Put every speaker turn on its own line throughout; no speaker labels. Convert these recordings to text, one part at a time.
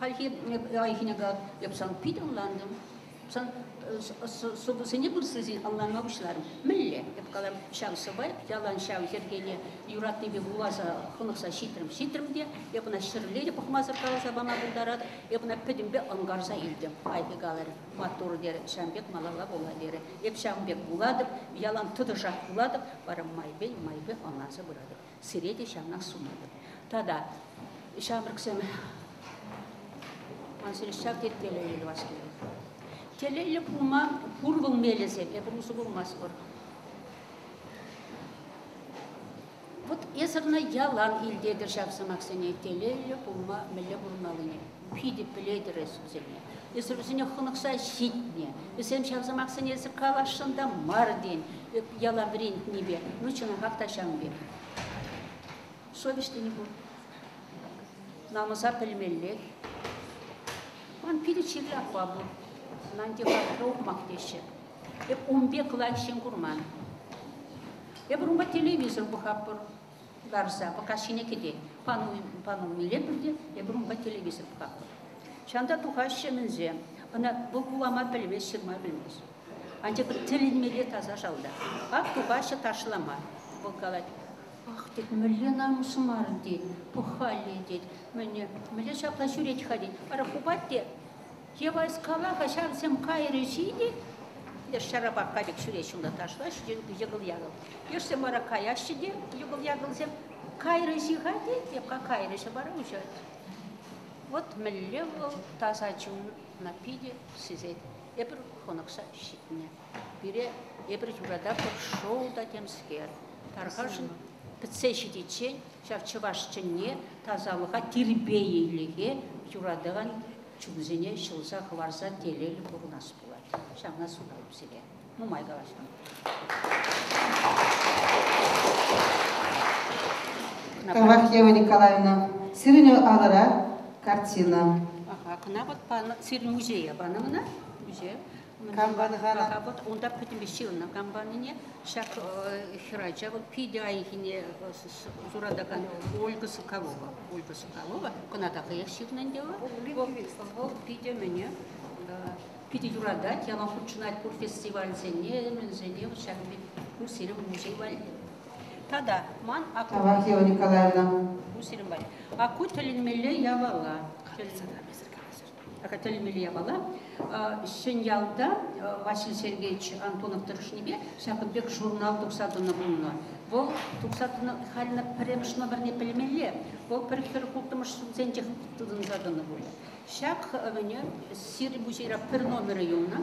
halki ayhinaga yapsan pidonlandım. Sen sobusunu bulsuzun anlamamışlarım. Mille yapkalar şavsı var. Yalan şav hergeli yuratlı bir bulaza konuksa şitrim diye. Yapına şırlıydı bakmazır kalasa bana buldarad. Yapına pedim bir angarza ildim. Aypegaları maturu der şambek malala bola der. Hep şambek buladı. Yalan tıdışak buladı. Bara maybe anlansa burada. Siredi şamnak sunadı. Tada şamrıksem Anseli şak tetkeleri vaskeli. Teleyle bulma, vurgun melezem, yapımızı vurmaz var. Bu esirine yalan ildedir şapsamak seni, teleyle bulma, mele vurmalını. Pidip biledir esirine. Esirine hınıksa şitne. Esirine şapsamak seni esir kalaşında mardin, yalan verint nibe. Nüçüne haktaşan bir. Совестini bu. Namıza bilmeli. Ben pidi çirlak var bu. Nanti kapra okumak deşi. Hep 11 kılaşın kurman. Hep rumba televizyon bu kapır garza. Bakasine kedi. Panu mile birdi. Hep rumba televizyon bu kapır. Şanda tuhaşı menze. Ana bu kulama bilmez, şirma bilmez. Ancak telinmeli taza şalda. Bak tuhaşı taşlama. Bu kalat. Ah dedi, mülle namusum var dedi. Bu hali dedi. Mülle şapla şüret hadi. Ara kubat dedi. Я сказала, что всем кайры сиди, я шарабак кадик шуре шунда ташла, ягыл. Если мара кая сиди, ягыл всем кайры сигади, я как кайры шабара уже. Вот милле был тазачун на пиде сизет. Я бір хонокса шитне. Бире я бір журада шоу да тем скер. Тархашын пятсе шитичен, шавчывашчыне тазалыға тербейліге журадыған Чудзине шылса хварса телели бурнас булат. Шамна судалып сире. Мумай галашам.
Кавахева Николаевна, сиреню алара картина.
Ага, кына вот пана сир музея банамна, музей.
Камбангана.
Ага, вот он да потом бесилна камбанине, шак хирача вот пидяйхине зурадаган Ольга Соколова, кына да хыяширнан дела. Вот пидя меня. Пиди юрадат, я могу начинать кур фестиваль зене, шак мусирим музей валь. Тогда ман
Кавахева Николаевна.
Мусирим валь. Аку телинмеле я вала. Акателемели бала. Шенялда Василий Сергеевич Антонов Тырышнебе шақынбек журнал 90-ны бұлына. Бұл 90-ны халina премшна бірне білмелі. Бұл біріктір құлтымыш зенжек тұдын задыны бұл. Шақ өне сир бұжера бір номері юна.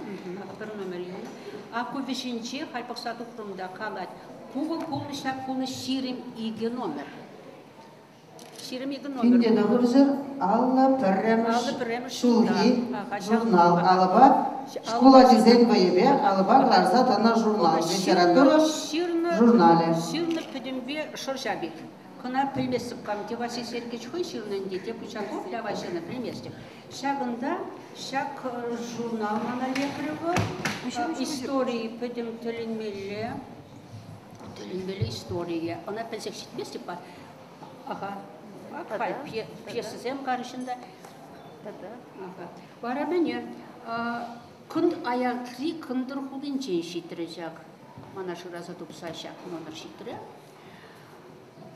Аку вешінче халпақсату құрымда қалад. Бұл құлны шақ құлны ширим иге номер.
Күнде нағыржыр алла пірреміш шулги журнал алыба школа дизайн бойебе алыба гларза тана журнал литература журнале.
Ширны пөдімбе шыржабек. Кына пілмесіп қамте Василий Сергеевич хой ширнын дете Пучаков для Василина пілместі. Шағында шақ журнал мана лекірігі истории пөдім тілінмелі история. Она пілсек шетместі бар. Ага. Пьесізем қарышында. Бара бәне, күнд аяқри күндір құлын жен шетірі жақ. Мана шыразы тұпса шақ номер шетірі.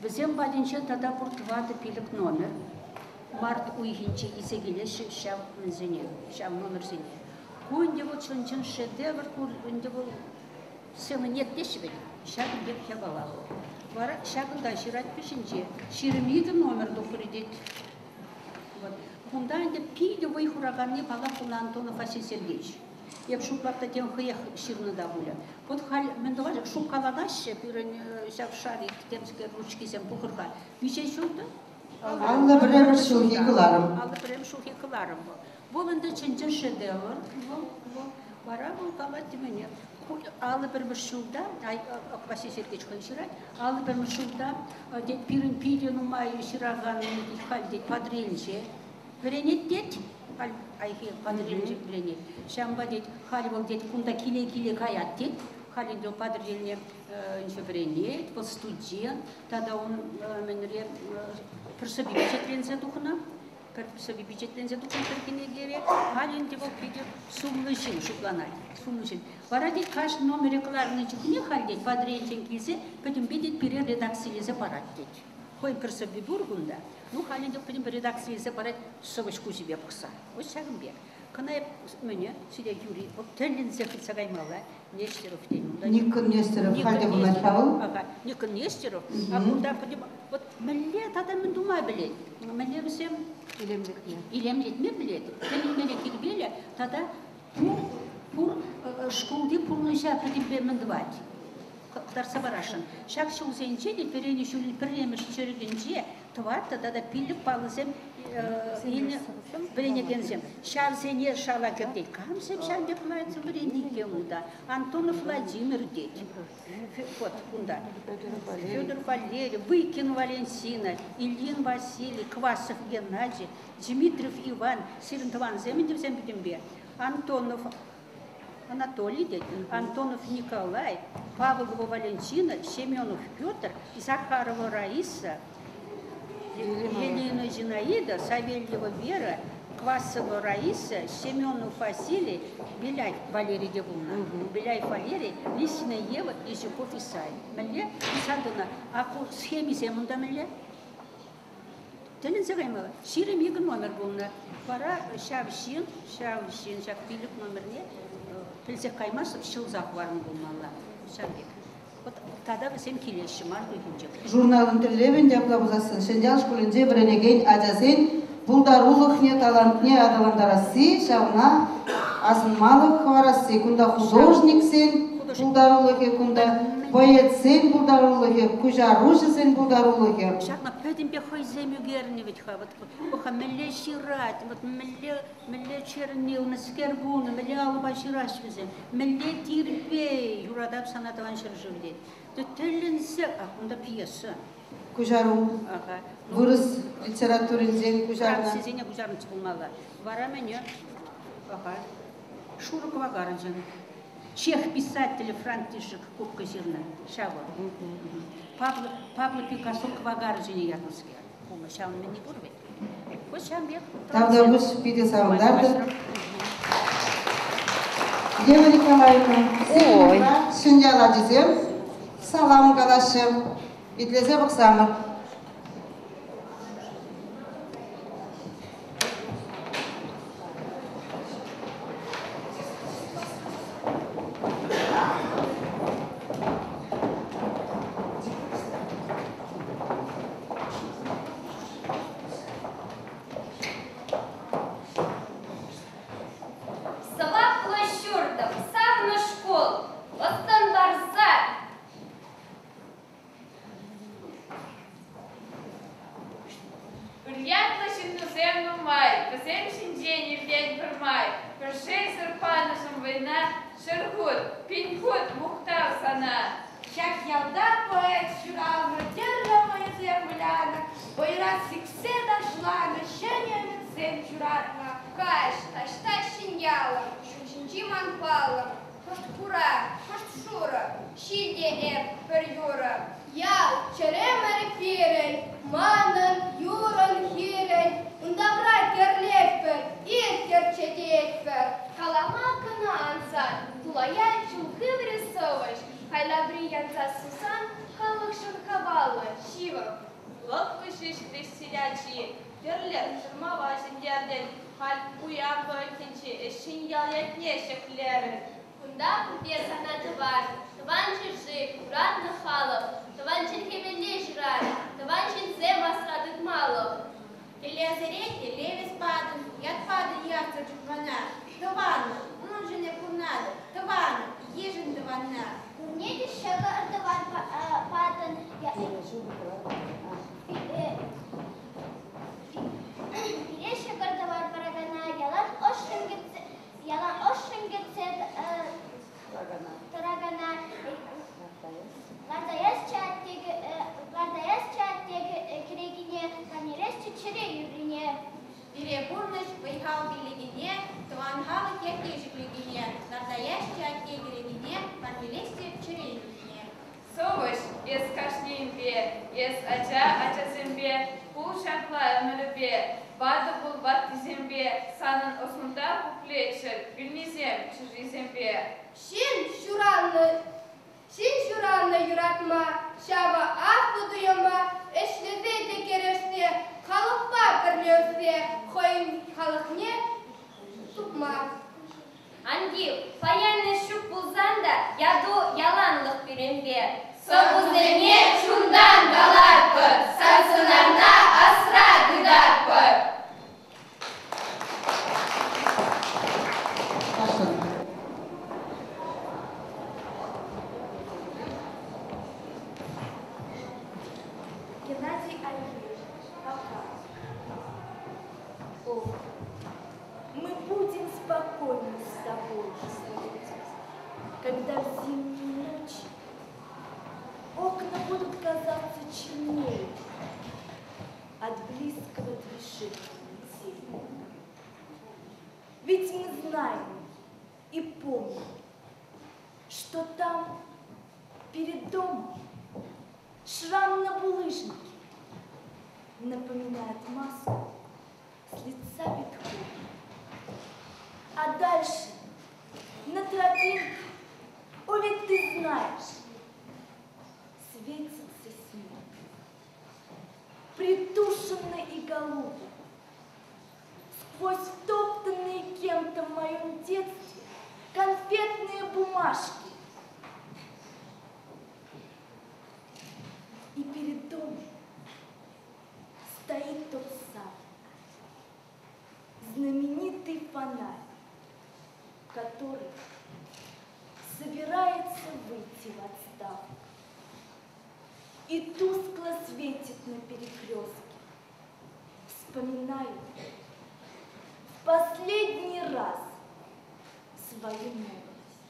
Бізем бәдінше тада бұр 20 пилік номер. Март уйхінче изегеле шав номер зене. Күнде бұл чынчын шедевр, күнде бұл сені нет деші бәне. Шағын бек хебалағы. Бара шағында шират пешінже, ширимейді номерді құридет. Бұнда әнде пейді бой құрағанне бала құлы Антонов Василий Сергеевич. Еп шуплапта тен қияқ ширны да бұлы. Бұд хал, мен дұға шуп қаладашы, бірін шав шары, темске ручки сен бұқырға. Бүйше шуды?
Алла бірем шулхи қыларым.
Бұл үнді чынчын шедевр. Бара бұл қалады мене. Алы бір шулда, Василий Сергеевич қойшырай, алы бір шулда, пирін пидену майы шыраған халдет падрелінше, біренет дет, айхи падрелінше біренет. Шамба дет, хали бол дет, күнда келе қаят дет, хали до падреліне біренет, бұл студент, тада он меніре пірсі бейбешет лензе дұқына, собі бюджетлензе дукан кіргенегере, халінде бұл пейде сумлышын, шукланай, сумлышын. Барадет қаш номері қыларыны жүкіне халдет, падрентен келсе, пөтін бедет пере редакциялезе барат дед. Қойын кірсі бұрғында, ну халінде пөтін бір редакциялезе барат, сұвышку себе бұқса. Ось шағын бер. Қынайып мені, сөйде Юрий, бұл тәлінзе қылса қаймала, Нестеров деймін.
Никон Нестеров, халде бұлар қабыл?
Никон Нестеров, а бұлда пөтін, вот мәлі тадамын думай білет. Мәлі бізем илемлетме білет. Тәлін мәлі кербелі, тада пұр школды пұрныша пөтін бемін дывать. Қықтарса барашын. Шақ шулзенче де перені шулін піреміш чөрігенче, тұват, тада да пілік балызем, Бренегензем. Шарзене шала кирдей. Камсем шанбек лайцы Бренеге муда. Антонов Владимир деть. Вот, кунда. Федор Валерий, Выкин Валентина, Ильин Василий, Квасов Геннадий, Дмитриев Иван, Сирентован Зембе, Антонов Анатолий деть, Антонов Николай, Павлова Валентина, Семенов Петр, Захарова Раиса, Елена Зинаида, Савельева Вера, Квасова Раиса, Семенов Василий, Беляев Валерий Девуна, Беляев Валерий, Лисина Ева, Исюков Исай. Мэле, Исадына, аку схеме земында мэле. Тэлэн зэгаймала, ширим егін номер болна. Пара шавшин, шак билік номерне, пілзек каймас, шылзақ варын болмалла. Шавбек. Вот тогда вы всем келеші марду гінжек.
Журналын тіллебін жаплабызасын. Шендял школінде біренеген ажасын бұлдарулық не талантне адаландарасы, шауна асынмалық хварасы. Күнда художник сен бұлдарулығы, күнда поэт сен бұлдарулығы, күжарушы сен бұлдарулығы.
Шақна пөтін бе хой земюгерні ведь ха. Оха мэле ширать, мэле чернил, мәскер бұны, мэле алыба шираш візем, мэле тирбей, юрадап санатыван шыржывдет. Төттелінсе, ақында пьеса.
Күжару, вырыс литературинзен күжарна.
Францизене күжарны çıkılmalı. Вара мене, Шурыкова Гарджан. Чех писатель Франтишек Кубка Зерна. Шава. Пабло Пикассо Квагарджине Ярмаске. Шавын мен не көрбет. Вот шамбек.
Тавда бұш пиде сауындарды. Ева Николаевна, сенімға шынжала жезем, салам қалашым, итлезе бұқсамыр.
Бұл шақлай өмірібе, бады бұл бат дезембе, санын осмында бұплетшір, білмезем чыжезембе.
Шин şuranlı yuratma, şava az tutuyama, eşlede tekereşte, kalıkpa kırlıyorsa, koyun kalık ne? Tutma.
Андив, паянный шук булсан да, яду яланлық берембе. Собузене чундан галарпы, сансынарна асра гыдарпы.
Геннадий Альевич, пока.
О, мы будем спокойны с тобой, когда в зимние ночи окна будут казаться чернее от близкого движения метели. Ведь мы знаем и помним, что там перед домом шрам на булыжнике напоминает маску с лица Бетховена. А дальше на тропинке, о, ведь ты знаешь, светится снег, притушенно и голубо. Сквозь втоптанные кем-то в моем детстве конфетные бумажки. И перед домом стоит тот самый знаменитый фонарь, который собирается выйти в отставку и тускло светит на перекрестке. Вспоминаю в последний раз свою молодость.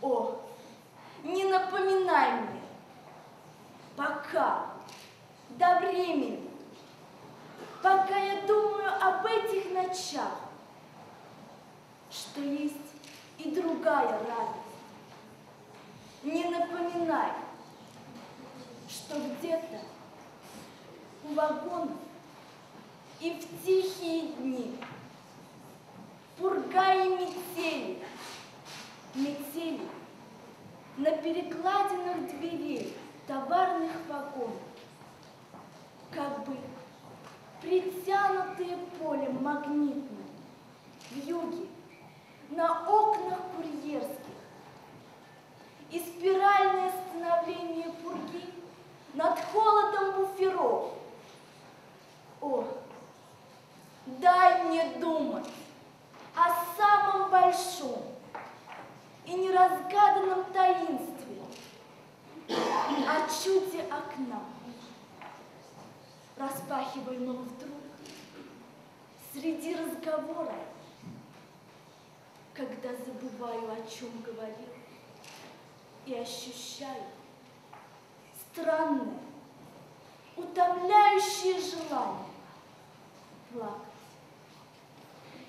О, не напоминай мне, пока, до времени, пока я думаю об этих ночах, что есть и другая радость. Не напоминай, что где-то у вагонов и в тихие дни пурга и метели на перекладинах дверей товарных вагонов, как бы притянутые полем магнитным в юге на окнах курьерских, и спиральное становление пурги над холодом буферов. О, дай мне думать о самом большом и неразгаданном таинстве, о чуде окна, распахиваемого вдруг среди разговора, когда забываю, о чем говорил, и ощущаю странное, утомляющее желание плакать.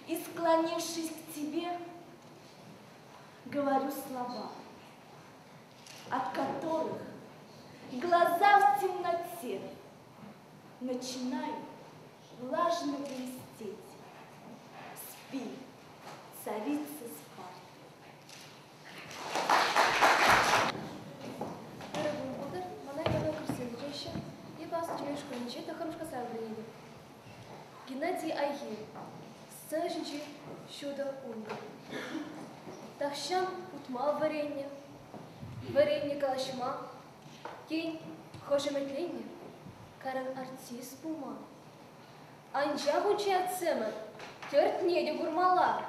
И, склонившись к тебе, говорю слова, от которых глаза в темноте начинают влажно блестеть. Спи, царица Спарты.
Дорогой Будар, она не красивая еще, и вас девушка ничего, это хорошо сравнение. Геннадий Айгир, сажичи чудо умер. Тахшам утмал варенье калашма, тень хожеметленье, каран артист пума. Анжа учат семер, тёрт неде гурмала.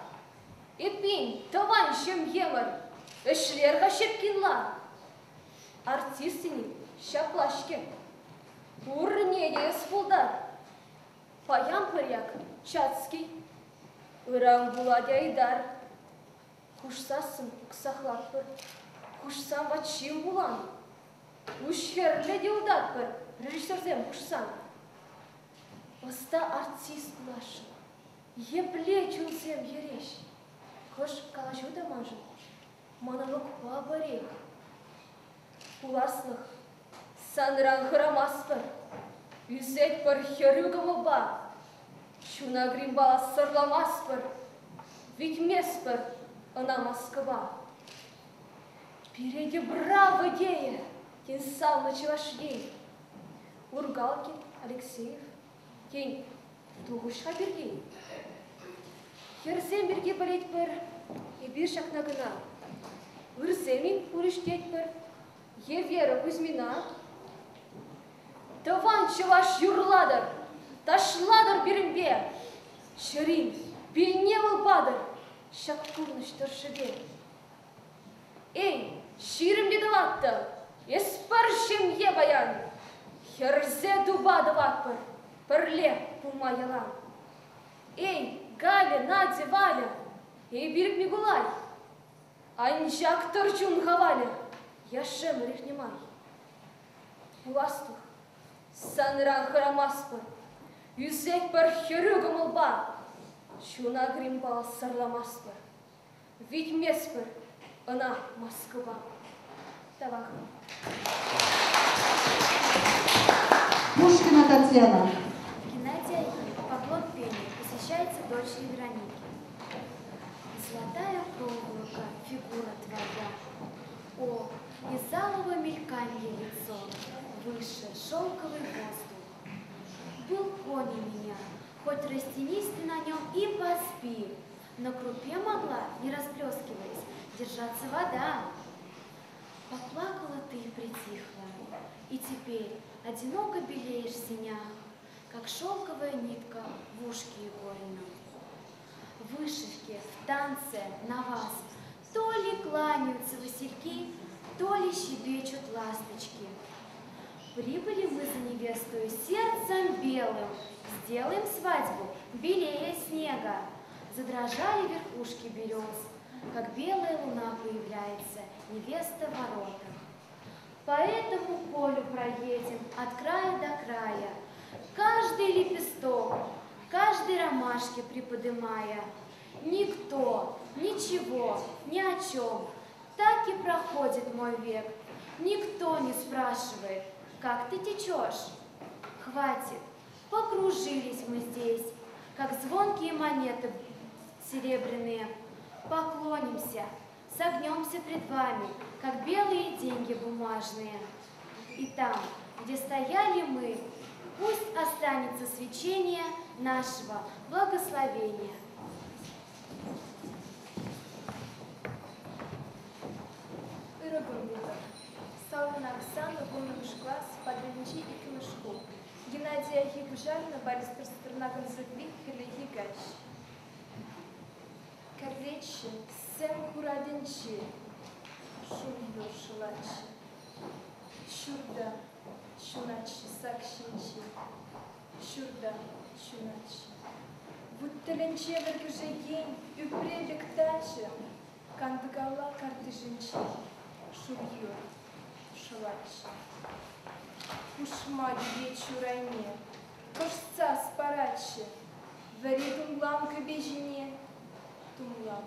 Эпинь, товарищем емер, эшлерга шепкинла. Артистини шаплашке, ур неде эспулдар. Паян паряк, чацкий, ыран буладя идар. Кушсасын ксахлатпыр, кушсам вачим булан. Ушхерле деудатпыр, режиссерзем кушсан. Оста артист лашын, епле чунсем ереш. Кош калашу да мажын, монолог барек. Уласлых санран храмаспыр, Юзет пар херюгамоба, шуна гримбала сарламаспар, ведь меспар она Москва. Впереди браво идея, Кен Салныч Вашдей, Ургалкин, Алексеев, Кен Тугушка Бергей. Херзем берге болеть пар, и бир шаг нагына. Урземин урештеть пар, е Вера Кузьмина. Таванча ваш юрладар, ташладар бирембе, Шарин, беневал бадар, шак курныш торшеде. Эй, ширим ледоватта, еспаршим е баян, Херзе дуба даватпар, парле пума ялан. Эй, Галя, Надя, Валя, эй, бирк Мигулай, Анжак торчун хаваля, яшем рихнемай. Уластух, санран харамаспар, юзек пар херюга молба, шуна гримбал сарламаспар, ведь меспар, она Москва. Тавах.
Пушкина Татьяна.
Геннадия поклон пения посвящается дочери Веронике. Золотая проволока, фигура твоя, о, из алого мельканье лицо, выше шелковый воздух. Был конь у меня, хоть растянись ты на нем и поспи, на крупе могла, не расплескиваясь, держаться вода. Поплакала ты и притихла, и теперь одиноко белеешь в синях, как шелковая нитка в ушке игольном. В вышивке, в танце на вас то ли кланяются васильки, то ли щебечут ласточки. Прибыли мы за невестою сердцем белым, сделаем свадьбу белее снега. Задрожали верхушки берез, как белая луна появляется, невеста в воротах. По этому полю проедем от края до края, каждый лепесток, каждой ромашке приподымая. Никто, ничего, ни о чем, так и проходит мой век. Никто не спрашивает, как ты течешь. Хватит, покружились мы здесь, как звонкие монеты серебряные. Поклонимся, согнемся пред вами, как белые деньги бумажные. И там, где стояли мы, пусть останется свечение нашего благословения.
Ирагурбита. Саулина Оксана, Гуннамышкла, Спадринчи и Кимышку. Геннадия Хигужарна, Борис Перстернаган Зыгвик, Хилихи Гащ. Корречи, Сэм Хурадинчи, Шумью Шулачи. Шурда, Шуначи, Сакшинчи. Шурда, Шуначи. Вуттеленче вергюжеген, Үпрелик тачи, Кандгала картыжинчи. Шурью, Шулачи. Ушмаги вечурайне, Кошца спарачи, Варидумлам кабежине, Тумлам,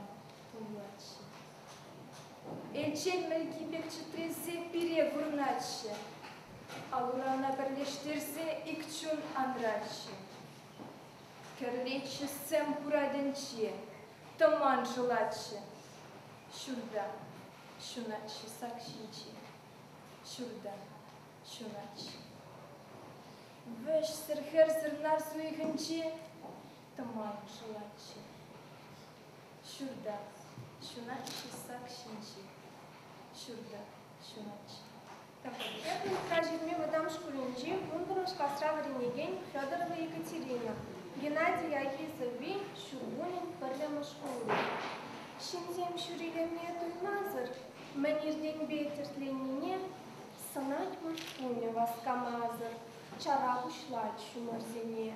тумлачи. Эльчек мелкипекчи трезе перегурначи, Алурана берлештерзе икчун анрачи. Керлечи сэм пураденчи, Томан желачи. Шурда, шуначи, сакшинчи. Шурда, шуначи. Вэш сэрхэр зернар суихэнчи, Томан желачи. Шурда, шуначи, сакшинчи. Шурда, шуначи.
Это каждый мадам Шкулинчи, Вундерушка Ренеген, Федорова Екатерина, Геннадий Агизови, Шубунин, Парлема Шкулы. Шинзем Шурилеме Туймазар, Манирдень Бейтер Ленине, Санать Муртуня Васкамазар, Чарабушлать Шумарзине.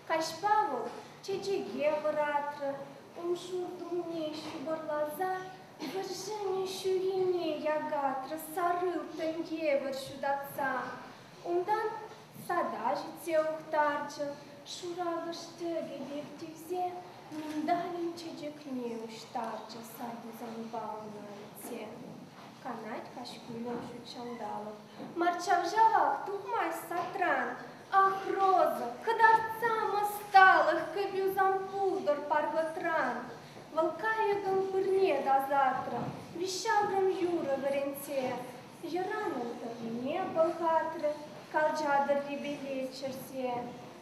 Кашпавов, Чечеге Варатра, Умшурдумне Шубарлаза, Вържение шуине ягатра, Сарыл тенге вършудаца, Ундан садажице ухтарча, Шурага штеге бехтивзе, Миндалин чечекне уштарча, Саду замбал на лице. Канать кашкулем шучалдалов, Марчавжалах тухмай сатран, Ах, роза, кадарцам осталых, кабюзам пулдор парготран. Волкаедом пырне до завтра, вещаврам Юра варенте. Яранов-то не богатре, калджадар рибеле черсе.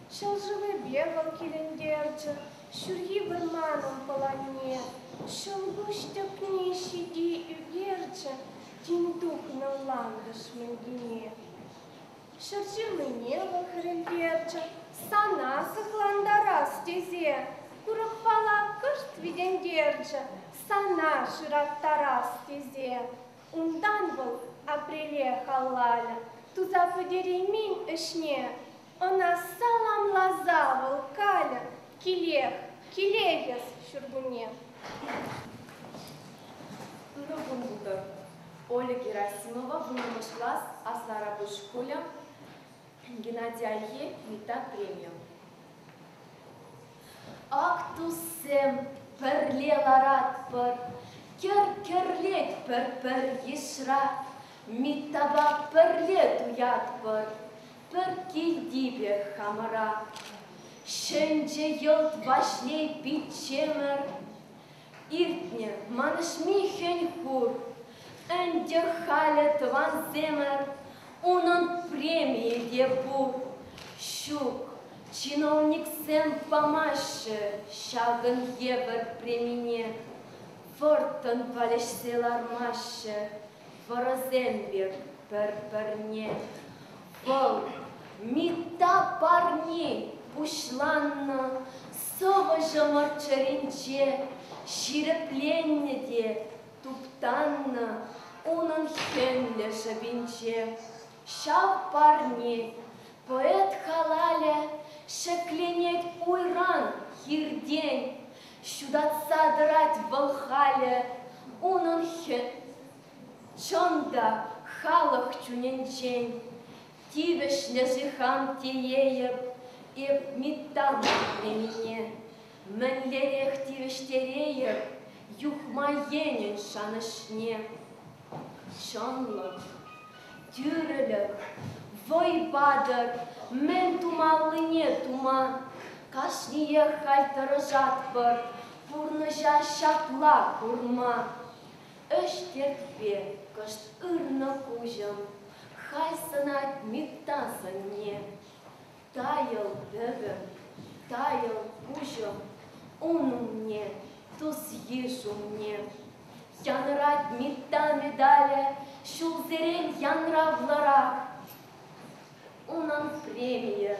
Шел живы бегал килендерча, щурьи барманом полоне. Шел гуще книщи и угерча, тень дух на ландыш менгине. Шарчилы небо хренперча, сана сахландара стезе. Курок пала кышт видендерча, сана шираттара стезе. Ундан был апреле халаля, туза подеремень ышне. Она салам лоза волкаля, килегес щургуне.
Нұрғын бұлдыр. Оля Герасимова, вынымыш класс, Аслара Бушкуля, Геннадий Алье, Мита премия. Актусем пірлеларат пір, кер-керлет пір-пір ешра, Митаба пірлет уят пір келдибе хамыра. Шенже йылт вашлей питчемір, Иртне манышми хен хур, Энде халет ван земер, Унын премии де бур. Щук, чиновник сем помаще, Шагын евер премине, Фортон валешселар маще, Ворозенбек пір-пірне. Вол, мита парней, пушланна, Сова жамар чаринче, Ширепленнеде, туптанна, Унын хенле шабинче. Шав парне, поэт халаля, Шекленет уйран хирдень, Щудатса драть волхаля, Унын хен, Чонда халах чуненчень, Тивеш лежихан теееп, Еп митам премине. Мінлерек тивештерееп, Юхма енен шанышне. Чонлық, тюрілік, вой бадыр, Мен тумалыне тума, Кашние хальтыры жатпыр, Пурныжа шапла курма. Өш тертпе, кышт ырны кужым, Хайсынат миттасынне. Таял бөгім, таял кужым, Унымне, туз ешумне. Янрат митта медаля, Шулзерен янравлара. Унан премия,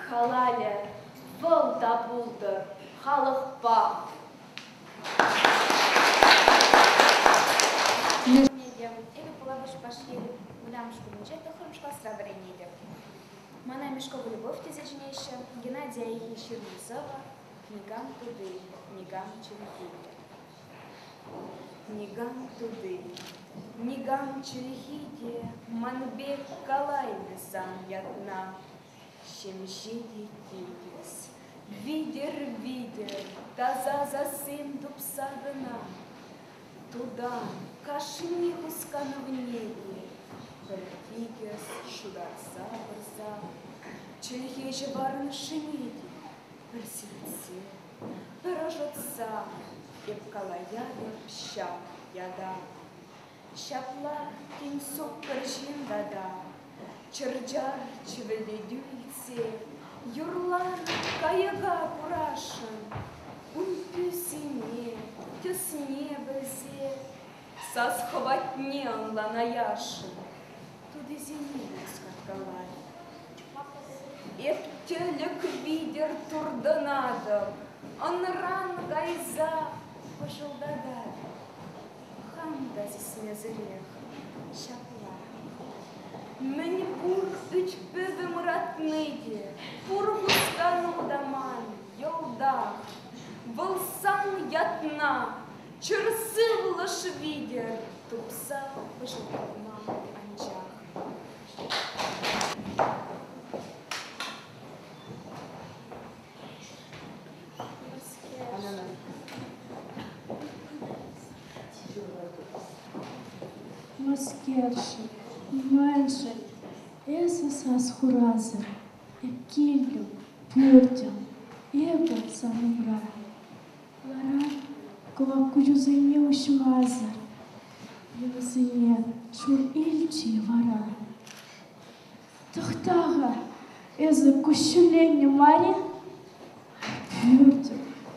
халаля, Выл да булдыр, халық ба.
Эбі полабыш пашелі, Улям шкулінче, Тохрымшқа срабыренеді. Мана Мешкова Любовь тезечнейші, Геннадия Ещернизова, Нигам туды, Нигам черехиде. Нигам туды, Нигам черехиде, Манбек калайды сам ятна. Шемжиди тигес, видер, таза засым дупсагына. Туда, кашни усканы в небе, Тигес шударса бұрса, Черехежі барын шемеді, Бір сердце, бір ажатса, Еп калаяды шап яда. Шапла кен соққыр жендада, Чырджар чывеледюльце, Юрлар каяга курашын, Ун тюсіне, тюсіне білзе, Сасховатне анлана яшын, Туды зенелі скаткалай. Ептелік видер турданадым, Анран гайза пошылдадар. Ханда зесмезірек, шапла. Мені бур үч бөвім ратныде, Пур ғұсқану даман, йолда. Вылсан ятна, Чырсы лыш видер, Тупса пошылдама анчах.
Москерши, Меншель, Эсэсас Хуразер, Епкилю, пюрдю, эбо самымра. Лара, кова кужузыне ушмазар. Юзыне шур ильчи вара. Тохтага, эзы кущуленне маре.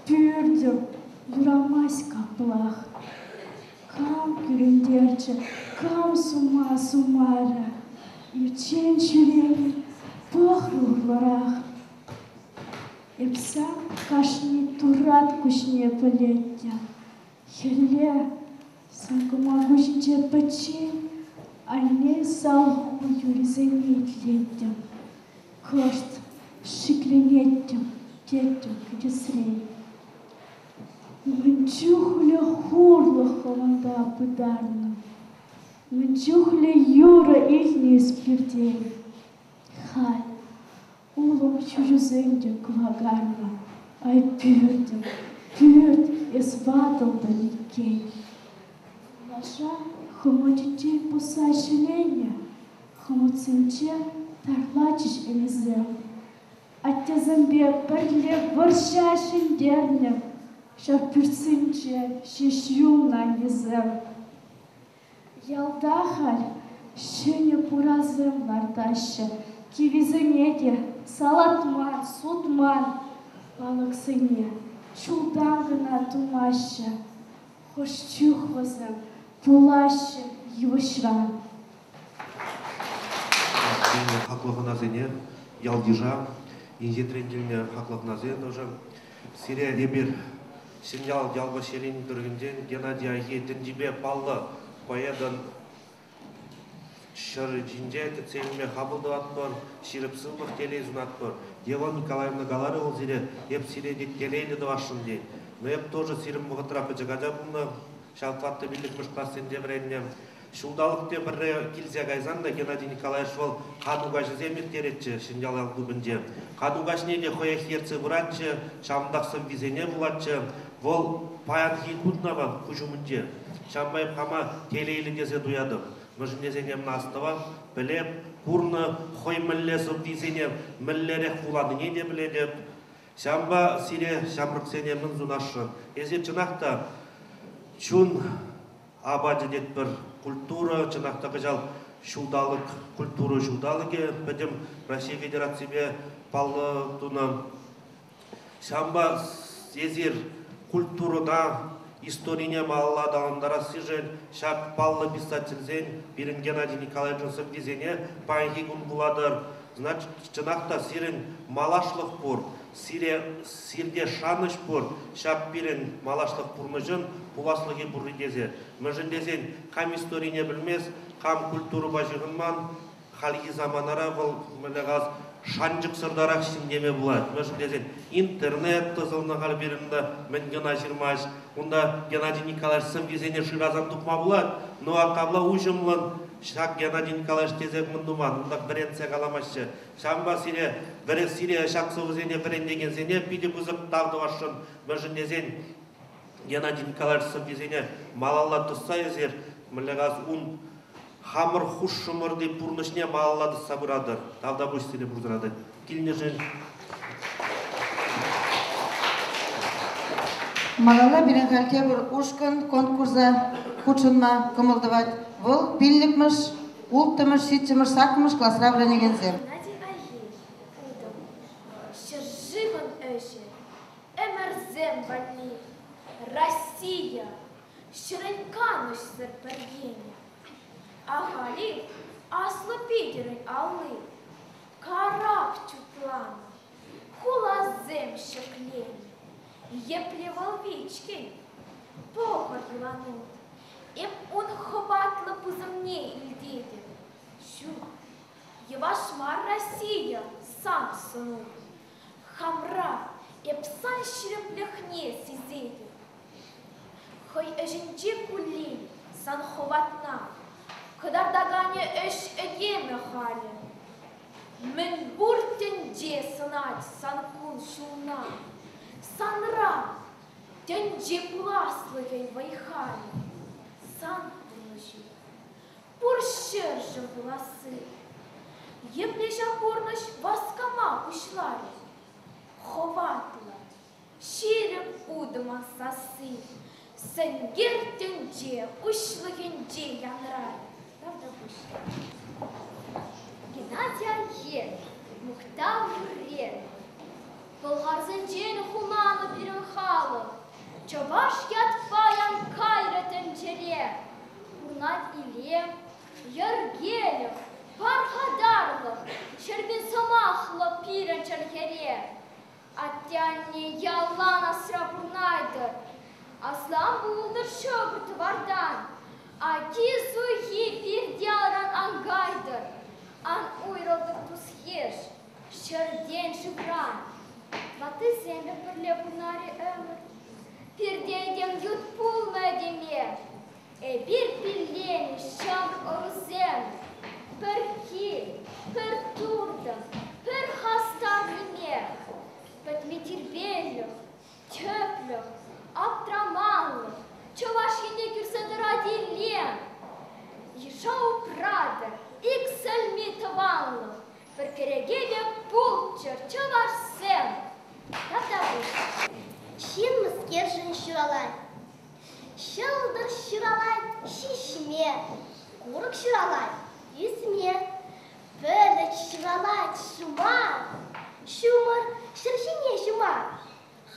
Пюрдю, юрамась каплах. Кам күрендерче, кам сумара. Ирчен чүрени, похрурларах. Епса кашни турат кушне полетя. Хеле, санкумагушиче пачень, айне салху юризенетлетем. Кошт шикленетем, тетем кедесрей. Мчухля хурлах холанда пыдарна. Мчухля юра ихне спиртей. Халь, улом чужезенде квагарна. Ай пюрт, извадал далекей. Лаша, хомо детей посажаления, хомо цинче тарлачиш элизем. А те замбе перле борща шиндернем, шав пюрцинче шишюм на низем. Ялдахаль, шене пуразем лартаще, кивизенеде, салатман, судман, балаксыне, чулдангына тумаще, хош чухвазем, пулаще, юшран.
Хаклығына зене, ялдижа, инжетренділіне хаклығына зене тоже. Сирия лебер, сеньял ялба шерен дүргінден, Геннадий Айге діндебе паллы поедан шыр жинже тецелме хабылды атпыр, ширіпсылық телезін атпыр. Ева Николаевна Галары ол зире, еп сиредек телейлі дуашын дей. Но еп тоже сирім мұғытырапы жығада бұны, шалқатты білікміш классенде біренне. Шулдалықте бірі келзе ғайзанда Геннадий Николаевич ол қадуға жыземет теретші Шинжалал клубінде. Қадуғаш неде қоя херцы бұратшы, шамдақсын визене бұлатшы, ол паян хикуднава күжумінде. Шамбайып қама телейлі дезе дуядым. Мүжін дезенем настыва, білеп, курны қой мүллесіп дезенем, мүллерек құлады неде біледіп. Шамба сире шамрық сенемін зунашын. Езет жынақта чун абады дет бір культура, жынақта қыжал шулдалық культура шулдалығы, бідім Россия Федерациясыбе палы туны. Шамба езер культурада историне малла даландара сижен, шап паллы писательзен, бірін Геннадий Николаевич дезене, пайхи күн буладыр. Значит, чынақта сирен малашлық бұр, сирде шаныш бұр, шап бірін малашлық бұрны жын, пуласлығы бұры дезе. Мүжін дезен, қам историне білмес, қам культуры бажығынман, халги заманара бұл мүліғаз шанжық сырдарақ шындеме болады. Мүжін дезен, интернет тұзылны қал бірінді мінгіна жырмаш, онда Геннадий Николаевич сым везене шыразан тұқма болады, но ақабла ұжымлын, шак Геннадий Николаевич тезек мұндуман, онда біренсе қаламашы. Шамба сире, бірі сире шак соғызене бірен деген зене, пиде бұзып тағды вашын. Мүжін дезен, Геннадий Николаевич сым везене малалла тұсса езер, мүліғаз ұн хамыр хуш шымыр деп бұрнышне малалады сабырадыр. Тавда бұш сире бұрдырады. Келіне жын.
Малала бірін қалке бір ұшқын конкурса құчынма кымылдывать. Бұл білікміш, ұлттымыш, шитчіміш, сақымыш класыра бірінеген зер.
Геннадий Айге, ұлдым, шыржығын өші, әмірзем бәлі, Россия, шырынқаныш сірпіргені. Ағали, аслы педерін алы, карак чупланы, хулазем шықлені, еплевал вичкин, поход ланут. Еп он хватло пузырне ильдеде. Шу, евашмар Россия, сан сыну. Хамра, еп сан ширемплехне сизеде. Хой эжинче кулин, сан хватна. Кадар дагане эш эдеме хали. Мен буртен де сынать сан кун шулна. Санра, тенже пуласлывей вайхали. Сан положил, пурщержим волосы,
Еплеша порнаш васкама ушлари. Ховатла, ширеп удма сасы. Сенгертенже, ушлыгенже янрай. Правда, пусть?
Геннадий Ае, Мухтар Журе, Болгарзенжен хуману пиренхалы, Чавашьят паян кайретенжере, Урнат Илем, Яргелев, Пархадарлых, Чербинсамахлы пиренчерхере, Аттянне ялана срапурнайдыр, Аслан булдыр шөбір твардан, Аки сухи пирдяран ангайдыр, Ан уйрылдыр тусхеш, шерден шыбран, Ваты земле бірле бұнари өмір, Пирдейден ют пул мәдеме, Бір пиллені шамр ұрызен, Бір ки, бір турдың, бір хастан неме, Бітме тербелік, төплік, Аптраманлық, Чавашхене күрсәдір адилен, Ешау прадыр, иксәлми таванлық, Бір керегебе пулчыр, Чаваш сен. Татабыш.
Шин мыскержин шуралай. Шылдыр шуралай шишме, Курык шуралай yüzme, Пөлік шуралай шумар, Шумыр шыршыне шумар.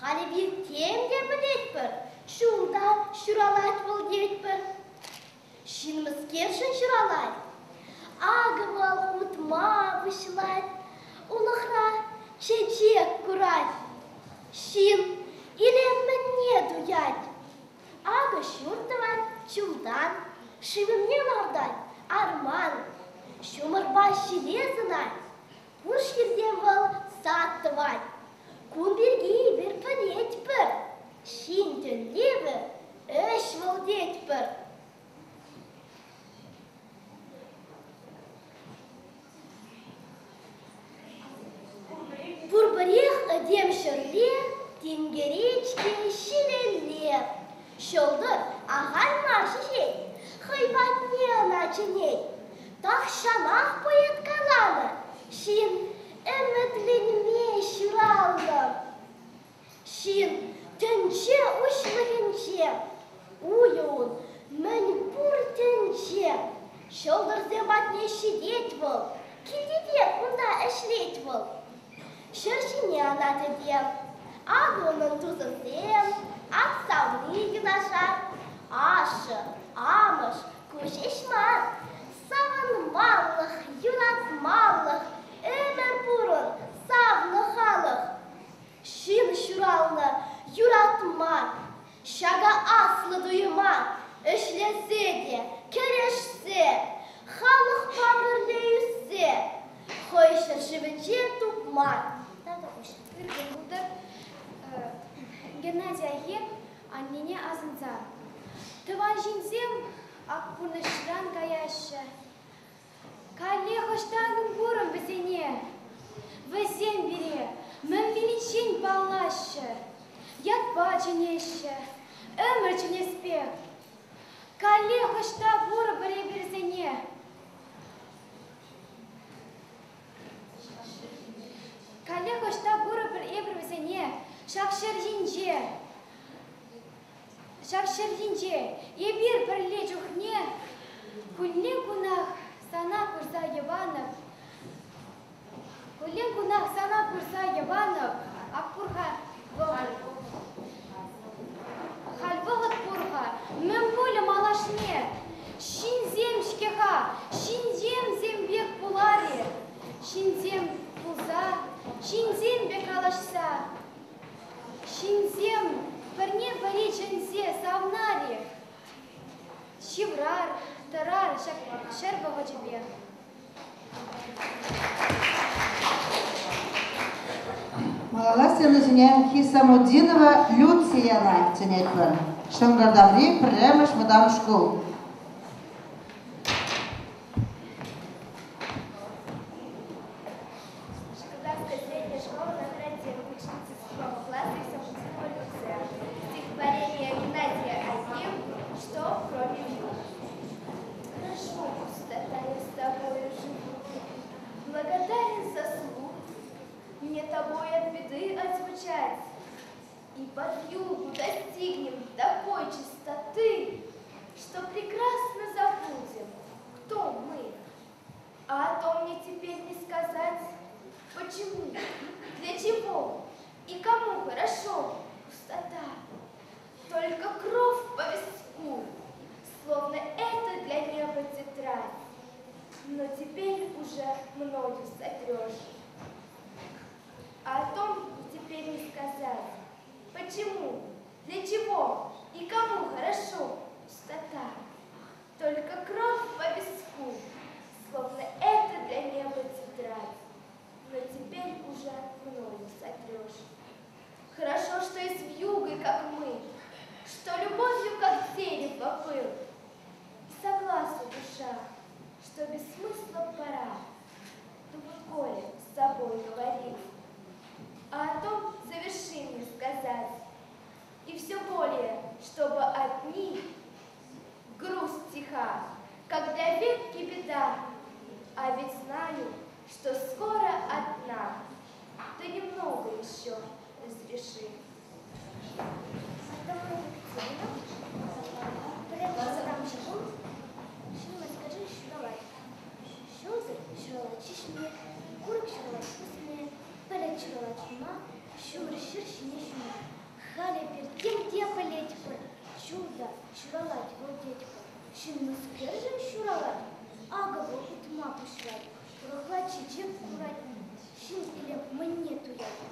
Халі бір темде білет бір, Шумда шуралайт бұл дет бір. Шин мыскержин шуралай. Ағывал ұтма бұшылайт, Улықра чечек курайт. Шин илемменне дуять. Ағы шуртыван чулдан, Шивымне лавдай арман. Шумырба шилезынай, Пуш ерден вал саттывай. Кун берги бір пірет бір, Шин төнлеві өш вал дет бір. Бурбарех ödem şörle, Tengereçke şirelle. Şoldur ağan marşı şey, Hıybat ne naçıney. Takşanak boyut kalanı, Şin ümitlenme şuraldım. Şin tünçe uçlığınçe, Uyun münpur tünçe. Şoldur zebat ne şidet vol, Kildidet bunda eşlet vol. Шершине она тедем, Агунын тузын дем, Аксавны юнашар, Ашы, амыш, көшешман, Савынмалық, юратмалық, Өмір бұрын, савны халық. Шин шуралны юратман, Шага аслы дuyman, Үшлесе де, керешсе, Халық памырле үссе, Хой шыршыбыче тупман.
Геннадий Ае, Аннене азынза. Тыван жинзем, Акпурнышран гаяшы. Кале хоштагын бурым бізене. Візен бере, Мін величен балашы. Ятба жинеші, Өмір жинеспе. Кале хоштаг буры біре берзене. Кале хоштаг буры бір ебір бізене. Шақшыр жинже, ебір бірле жүхне, Күллен күнақ сана күрса ебанып, Ақпұрға Халвығыт бұрға, Мін бөлім алашне, Шинзем шкеха, Шинзем зембек бұлари, Шинзем бұлза, Шинзем бек алашса, Шинзем бірне бірі жінзе савнари, Шиврар, тарар, шәрбіға жібе.
Малала сенізіне Хисамуддинова Люцияна тенетпін. Шыңғырдамри пірреміш мұдам школ.
Благодарю
под югу достигнем такой чистоты, что прекрасно забудем, кто мы. А о том мне теперь не сказать, почему, для чего и кому хорошо пустота. Только кровь по виску, словно это для неба тетрадь, но теперь уже мною сотрешь. А о том теперь не сказать, почему, для чего и кому хорошо пустота. Только кровь по виску, словно это для неба тетрадь, но теперь уже мною сотрешь. Хорошо, что и с вьюгой, как мы, что любовью, как дерево, пыл. И согласна душа, что без смысла пора, тут горе с собой говорить. А о том заверши мне сказать, и все более, чтобы одни грусть тиха, когда ветки беда, а ведь знаю, что скоро одна, ты немного еще разреши.
Чудо, шуралать, волдеть, шинну скержен шуралать, агову утма пушрать, рухлачи джеп курать, шин или мне туять.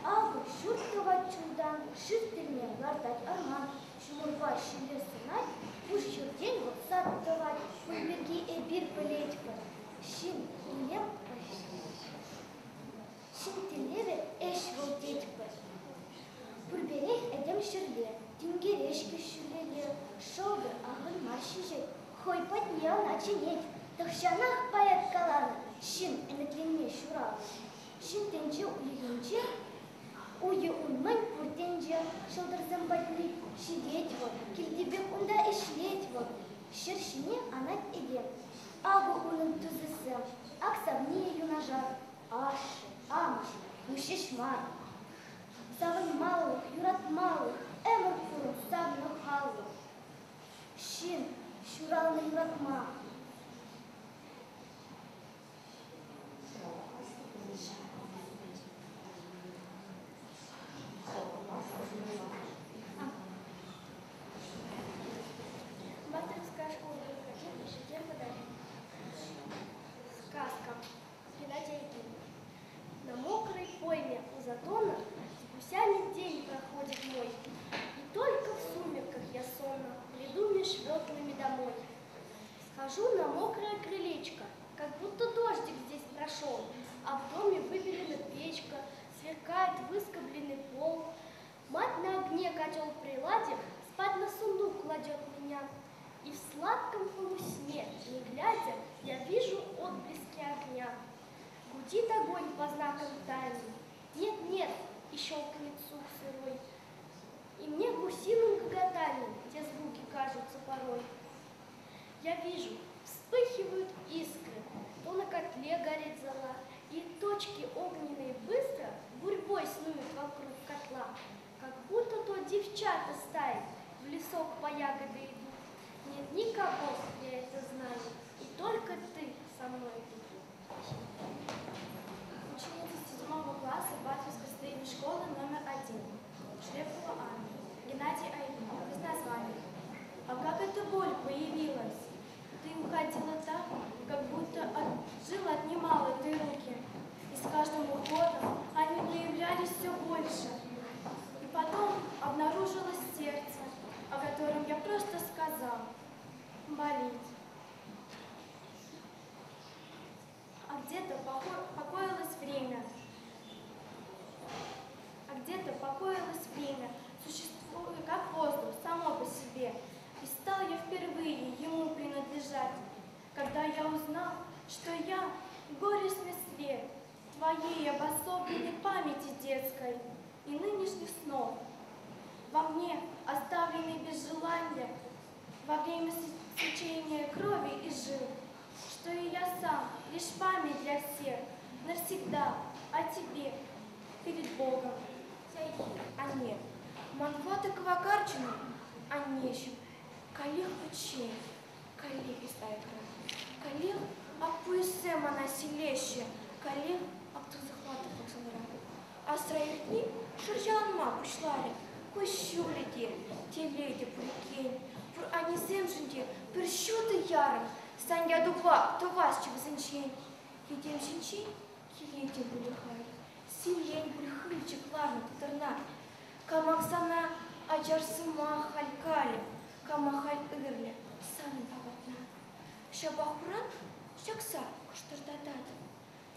Агу шуртовать чудан, шифтельне лардать арман, шумурва шиле сынать, пущу деньгу саддавать, пульберги эбир полетька, шин или Шинтелеве эш волдетька. Пульберех эдем шерле, тингерешки шулеле, шолдыр ағын маршиже, хой поднял начинеть, тахшанах поэт калана, шин энетленме шурал. Шин тенче уйгенче, уйы унмань пуртенче, шолдыр замбатли, шидеть вот, кильдебек унда эшлеть вот, шершине анат эдем, агу унын тузысы, аксавния юнажар, аши, амш, мушешмар. Савын малых, юрат малых, эмір фурын савны халы. Шин, шуралны юратма.
Баттерская школа Георгия Шекер подарил. Сказка. Геннадий Егин. На мокрой пойме у затона гусями день проходит мой, и только в сумерках я сонно приду меж ветлами домой. Схожу на мокрое крылечко, как будто дождик здесь прошел, а в доме выбелена печка, сверкает выскобленный пол. Мать на огне котел приладив, спать на сундук кладет меня, и в сладком полусне, не глядя, я вижу отблески огня. Гудит огонь по знакам тайны, нет-нет, и щелкнет сук сырой. И мне гусиным гоготанием те звуки кажутся порой. Я вижу, вспыхивают искры, то на котле горит зола, и точки огненные быстро гурьбой снуют вокруг котла, как будто то девчата стаи в лесок по ягоды идут. Нет никого, я это знаю, и только ты со мной тут. Ученица 7 класса Батьевской средней школы номер 1. Шлепова Анна. Геннадий Егин. Без названия. А как эта боль появилась? Ты уходила так, как будто жил отнимала ты руки. И с каждым уходом они появлялись все больше. И потом обнаружилось сердце, о котором я просто сказал. Болит. А где-то покоилось время. Существуя как воздух, само по себе. И стал я впервые ему принадлежать, когда я узнал, что я горестный свет твоей обособленной памяти детской и нынешних снов. Во мне, оставленный без желания, во время сечения крови и жил, что и я сам, лишь память для всех, навсегда о тебе, перед Богом. А нет, Манфаты квакарчину, а нечем. Калих печень, калих из айкра. Калих апуисема на селеще, калих акту захвата факсонера. А строительни шуржанма пушлари, кущулите, теледи пурикень, пур анисемшинти, перщуты ярым, санья дуба, то вас чего зенчень. Едем зенчень, едем булихай, силень булихыльчик, ладно, тутерна. Камаксана аджарсыма халькали, камахаль ырле, саны паватна. Шабахуран шакса куштырдатат,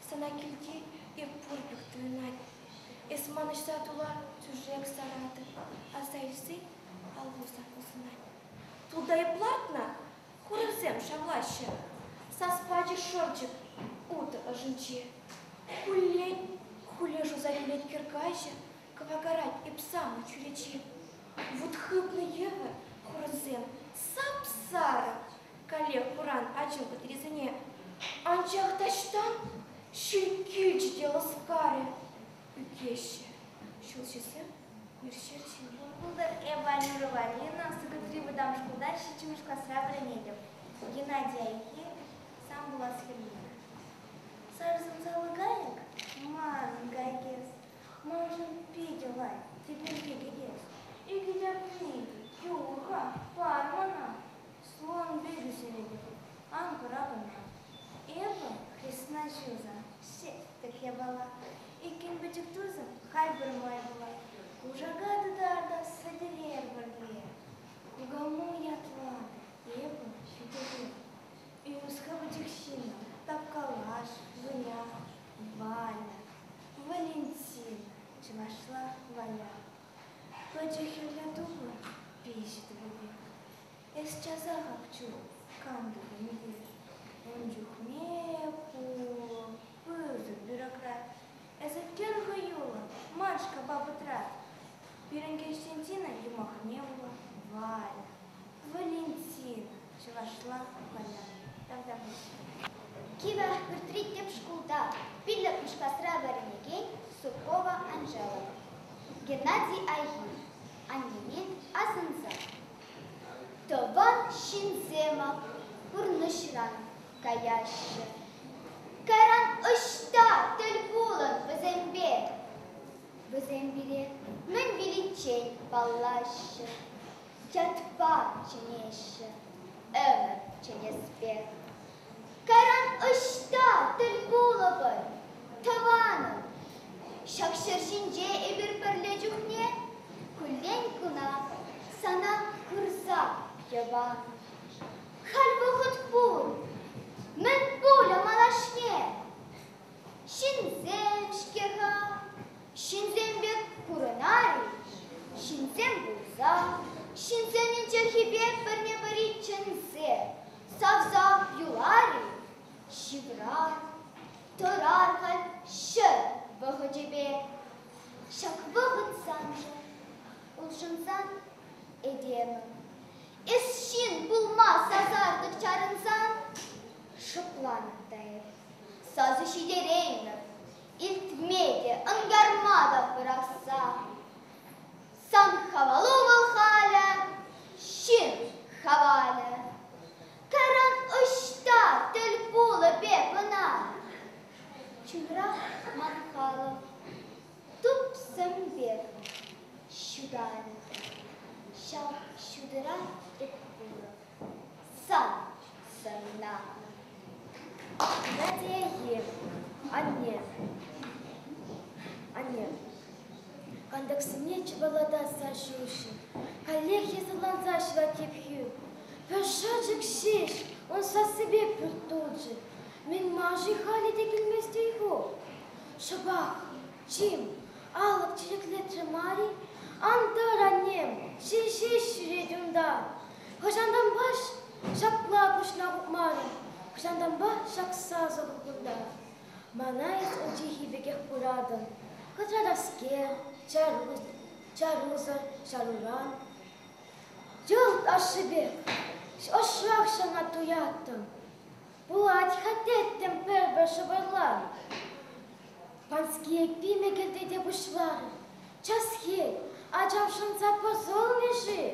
сана килди и пурбик тынат. Эсманыш сатула чужек сараты, а зайсы алвуса кусынат. Туда и платно, курызем шавлаще, саспачи шорчик, ута ожинче. Хулень, хулежу зарелеть киркайще, кавагарать и псам на чуречи. Вот хыбны евы, курызем, сапсара, коллег куран, ачым потрезане. Анчах таштан, щелькич дело скаре. Укеще, щелчесем, мерщерчи.
Булдар Эвалюра Валина, сыгытривы дамшку дальше, чемушка срабра недем. Геннадий Айхи, сам была схемина. Сарзам залагаек, ман гайгес. Можем пидевай, теперь гигидес. И гидя книги, юга, пармана, слон беду середину, анку рабана. Эва хресна жуза, все так я была. И кем бы тектузом, хайбер моя была. Ужагада дарда, саделер варгия. Угаму я тван, Эва щудеве. И усхаба текщина, тапкалаш, Валя, Валя, Валентина. Вошла Валя. Пачехи для дуба пищет выбег. Эс часа хапчу, канду вымедет. Он жухмепу, пызык бюрократ. Эс терга юла, машка баба трат. Пиренгештентина юмах не было. Валя, Валентина. Вошла Валя. Тогда
Кива вертриттеп шкулда, пиллеп мишка срабаренегей, Супкова Анжела. Геннадий Айхи, Аннинин Асынса. Тован шинзема, урнышран, каяшы. Каран ышта тел булын візембе. Візембере мін величень балашы. Ятпа ченеші, өмір ченеспе. Каран ышта тел булыбын, тованын. Шакшыршинже эбір пірлі жүхне, күлден күна, сана күрса еба. Хал бұғыт бұл, мін бұл амалашне. Шинзем шкеға, шинзем бек күрінари, шинзем бұлза, шинземін чахибек бірне бірі чынзе, савза юлари, шиврар, тұрар хал шыр. Выходебе, шак выходсан же, улшынсан эдемін. Эсшин булма сазардық чарынсан, шыпланып дайыр. Сазы шидереймір, илтмеде, ынгармада бырақса. Сан хавалу был халя, шин хаваля. Каран ышта тіл булы бепына. Чумра манхала, туп сэмбер, щудали, шал щудера экпура, сан сэмна. Надя ем, Анне. Кандаксыне чебалада сашуши, коллеги заланзашва кепью. Пешачек шиш, он со себе пертуджи. Мен мажи хали декилместе его. Шабах, чим, алык чиреклетре мари, антар аннем, шиш редюнда. Хожандан баш, шапла кушна букмари, хожандан баш, шакса загукунда. Манайс учихи бекех пурадан, катрадаскер, чарузар, шаруран. Жолт ашибек, ошрак шанатуяттан. Булать хотеттем пербер шабарлар. Панские пиме келдеде бушлары. Час хель, Acamşınsa pozulmuşu.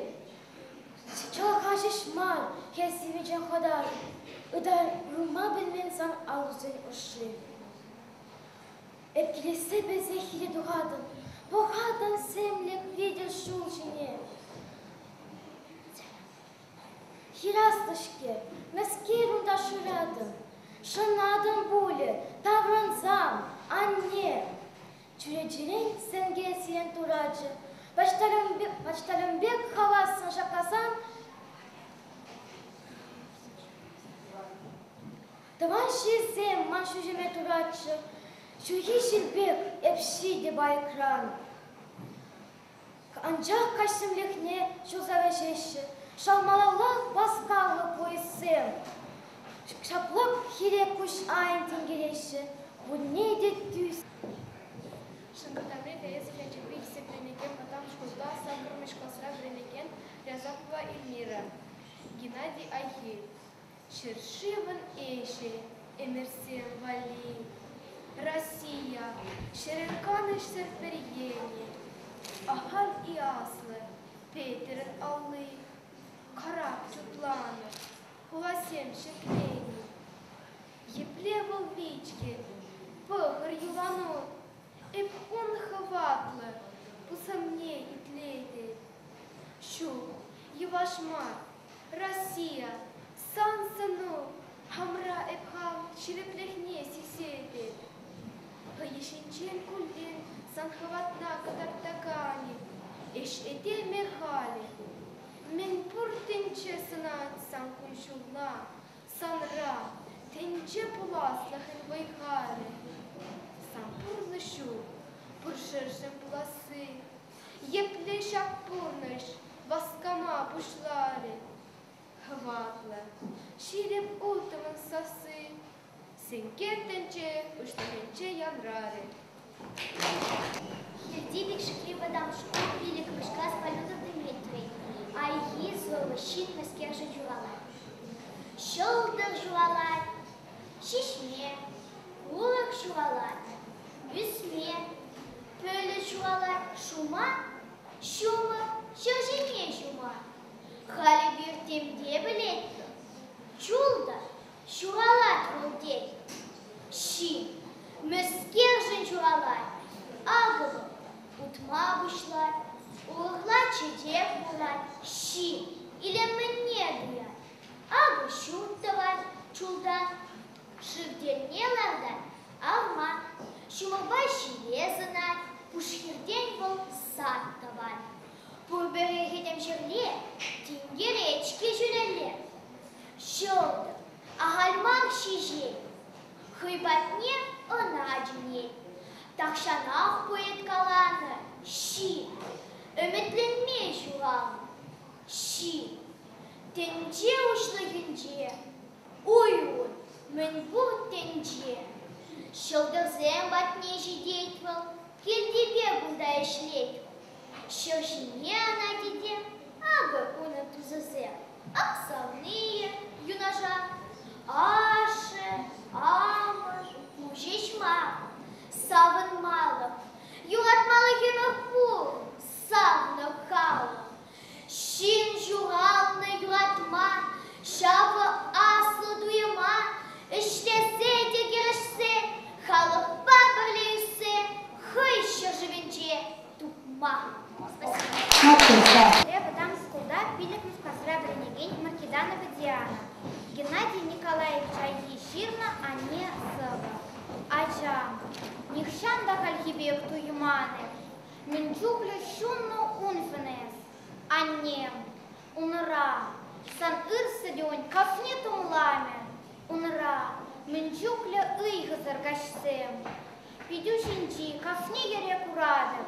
Çok haşişman, kesivicen kadar. Öder Ruma bilmensen ağzın ışı. Etkilese bezehili duhadın. Bu kadın semlik vidil şulçini. Hirastışki, meskirunda şuradım. Şınadım buli, davranzam, anne. Çürecirin sen gelsiyen turacı. Başlarım bek havasın şakasan. Tavan şizem man şu jeme turacı. Şu yeşil bek epşiydi bayekran. Ancak kaşımlıkne şu zaveşeşi. Şalmalalak baskalı poysem. Şaplak hile kuş ayın tingireşi. Bu neydi düz?
Шангатавре Феязов Янчикбек Сепленеген, потом Шкузда, Сахар Мешкосра Бренеген, Рязапова Эльмира, Геннадий Айхель, Шершиван Эйши, Эмерсен Вали, Россия, Шеренканыш Серперьени, Ахаль и Аслы, Петер Аллы, Карак Чутланы, Хуласен Шеклени, Еплевал Вички, Пыгар Юланут, Эпкун хватлы, пусамне и тлейты. Шу, Евашмар, Россия, Сансану, Хамра эпхам, Череплехне сисейты. Хаешинчен кульдин, Санхватна катартакани, Эш эте мехали. Мен пуртинче сынат санкуншулла, Санра, тенче пуласлахын вайхали. Пурлышу, пуршыршым пуласы, еплешак пурныш, васкама пушлары. Хватлы, ширеп ултымын сасы, сенкертенче, уштагенче янрары.
Хердивик шкривадам школ велик вышка с полета Дмитрий, а их злого щит на скерже жувала. Щелдах жувала, шишме, улак жувала. Büsme, böyle şuvalar şuma, şuma, şaşine şuma. Hali bir temde biletti. Çulda, şuvalar troldet. Şi, meskerjin şuvalar. Ağılı, utma buşlar, uğla çiçek bular. Şi, ile menne duyar. Ağı şurtta var, çulda, şırdenyelerden, ağma. Шумовайши лезына, пушхердень был сад давай. По берегам жерле, тинге речки жюреле. Щелда, а гальмах шижей, хыбатне онадюней. Так шанах поет каланы, щи, үмітленме жуғам. Щи, тенче ушлы гүнче, уйуын, мен бұл тенче. Щелдырзем батне жидейтвал, келдебе бұнда ешлейтвал. Щелжине ана дедем, ага уна тузызем. Аксавные юнажа, аше, амыр, мужешма, савын малық. Юғат малық емі пұл, савны қалық. Шин жуғалны юғатма, шавы аслы дуйыма, іштесе текерішсе, халық бабырлейсе, хыща живенче тупма. Спасибо. Там скуда пилик мускасра Бренеген Маркиданова Диана. Геннадий Николаевич Айгиширна, а не Сыва. Ачам. Нихшан да хальхибек туйманы. Минчуклю шунну унфенес. А нем. Унра. Сан ырсы дюнь кафне тумламе. Унра. Минчукля ыйгызыр гашсем. Пидюшинчи кафне ере курадым.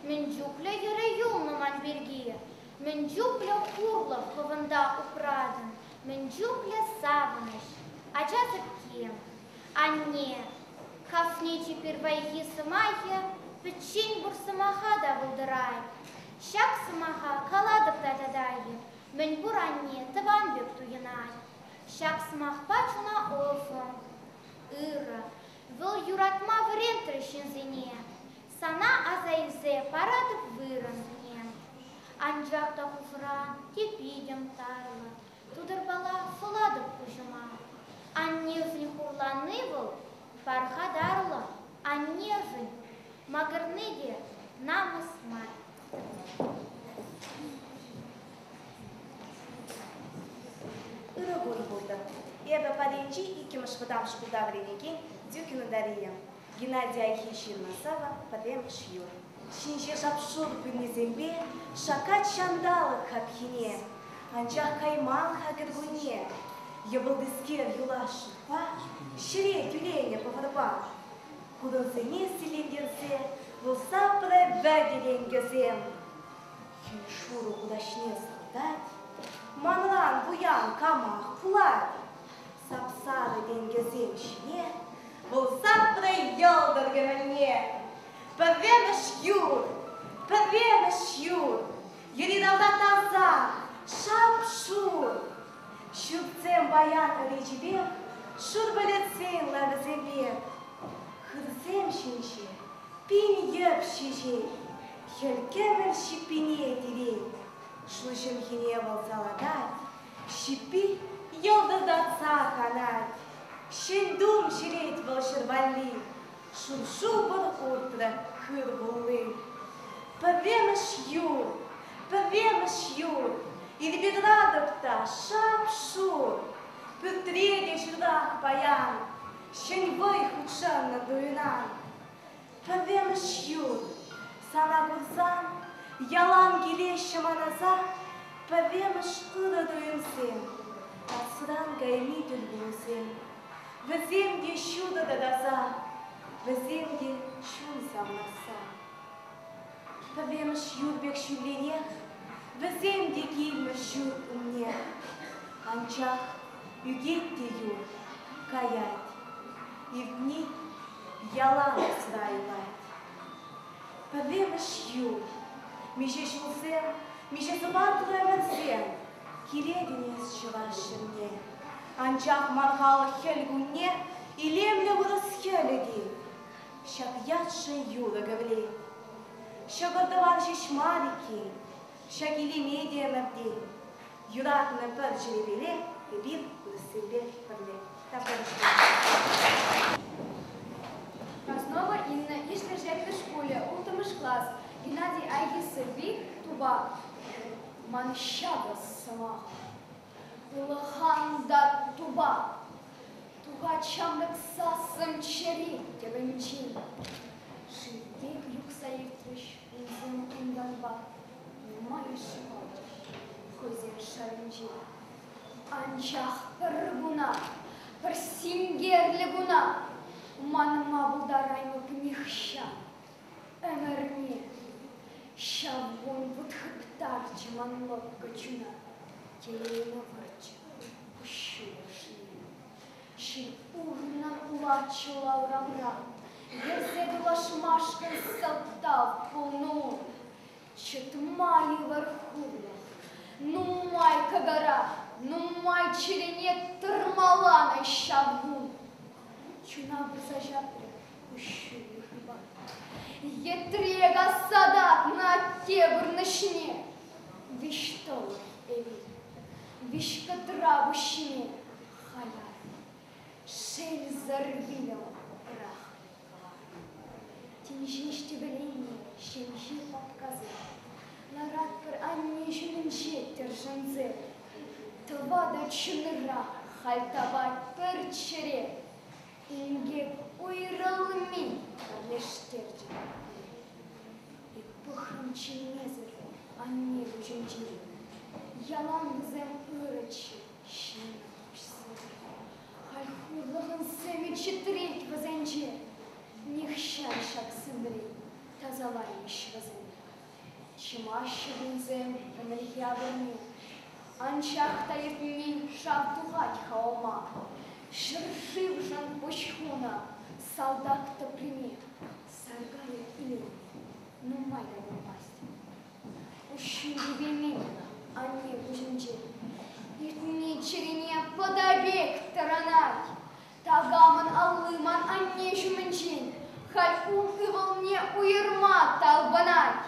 Минчукля ере юлныман берги. Минчукля курлов хывында украдым. Минчукля савыныш. Ачасып кем. А не. Кафне теперь вайги сымахе. Печень бур сымаха да вылдырай. Шак сымаха каладып дададайы. Мен бур анне тыван бек туйынай. Шак сымах пачуна офым. Ыра. Выл юратма врен трещин зене. Сана азайзе парадып вырын мне. Анжақта құфыран, тепидем тарма, тудырбала фыладып күшіма. Аннежін хурланы бұл, пархадарла, аннежін, мағырны де намыс май.
Ырыгур болды. Эбі паденчи икимыш выдам шкуда вренекен Дюкина Дария. Геннадия Айхиширнасава падем шьюр. Шинше шапшур пынезембе, шакат шандалы хапхине. Анчах кайман хагыргуне. Ебылдыскер юла шутпа, шире тюлене поварба. Кудынсыне селендерсе, вулса пырай бәгеленгезем. Хюшуру кудашне солдать, манлан буян камах пулар. Сапсары денгезем шіне, вулса пырай елдыргеменне. Павемеш юр, еридалда таза, шап-шур. Шүпцем баян ыречебек, шүрбілетсен ләбізембек. Хырзем шинше, пин еп шеше, хелкемел шипине дирей. Шлышым хине волзаладать, шипи елдырдатса ханать. Шендум ширет волшырвали, шуршу бір уртра хыр булы. Павемеш юр, или бедрадов-то шап-шур, пютреде журдах баян, шеньвой худшан на дуинан. Павемеш юр, сана гурзан, ялан гилеще маназа, павемеш ыры дуимсен, асран гайми дүлгүнсен. Веземге чудо дадаза, веземге чун замнаса. Павемеш юрбек шүленех, веземге килмеш жур умне. Анчах югетте юр, каять, и в дни ялан срайлать. Павемеш юр, меже шулсем, меже зубатлы верзем, киреденес чывашымне. Анчах мархалы хельгуне, и лемле вырос хелеги. Шак ятшын юла гавле, шагырдыван шишмарики, шагили медиа мабди, юратны пыр жеребеле, и бир вырысылбе пырле.
Краснова Инна, ишлежекті школе, ултымыш класс, Геннадий Айгисырби, туба, маншаба сама. Улаханда туба, туга чамдык сасым чери, дебемчин. Шибек юксайыртыш, узым унданба, майы шипалыш, көзен шарынчи. Анчах пыргуна, пырсингерлігуна, маныма бұлдараймы пнихша, әмірне, шавгун бұтхыптар чыманлық гачуна. Телейна варча, ущушни. Ши урнан улачу лаурамра, ерзеду лашмашкан салтав полну. Чытмали вархуля, нумай кагара, нумай черене тырмалана шавгун. Чуна бұрзажапры, ущули хыба. Етрега садат на тебурнышне, виштолы эви. Вишка травущине халяр, шель зарвилел прах. Тинжишти белейни, шемши подказы, нарад пыр анне жүнінше тержанзе. Твада чыныра хальтабай пыр чере, ингеп уйралми карлештерді. И пыхрым ченмезір анне жүнжері. Яланызем ырычы, шын пышсы. Хальхурлығын сәмі читрейт вазенче, нехшан шак сындрей, тазалаймыш вазен. Чымашығынзем әмілге абырны, анчақта етмей шабдуғать хаома. Шыршив жан пошхуна, солдат-то приме, саргая илюми, ну майда не пасть. Ущули веменина, они ужинче, итни черене подобек таранать, тагаман аллыман анне жуманчин, халь ум и волне уерма талбанать.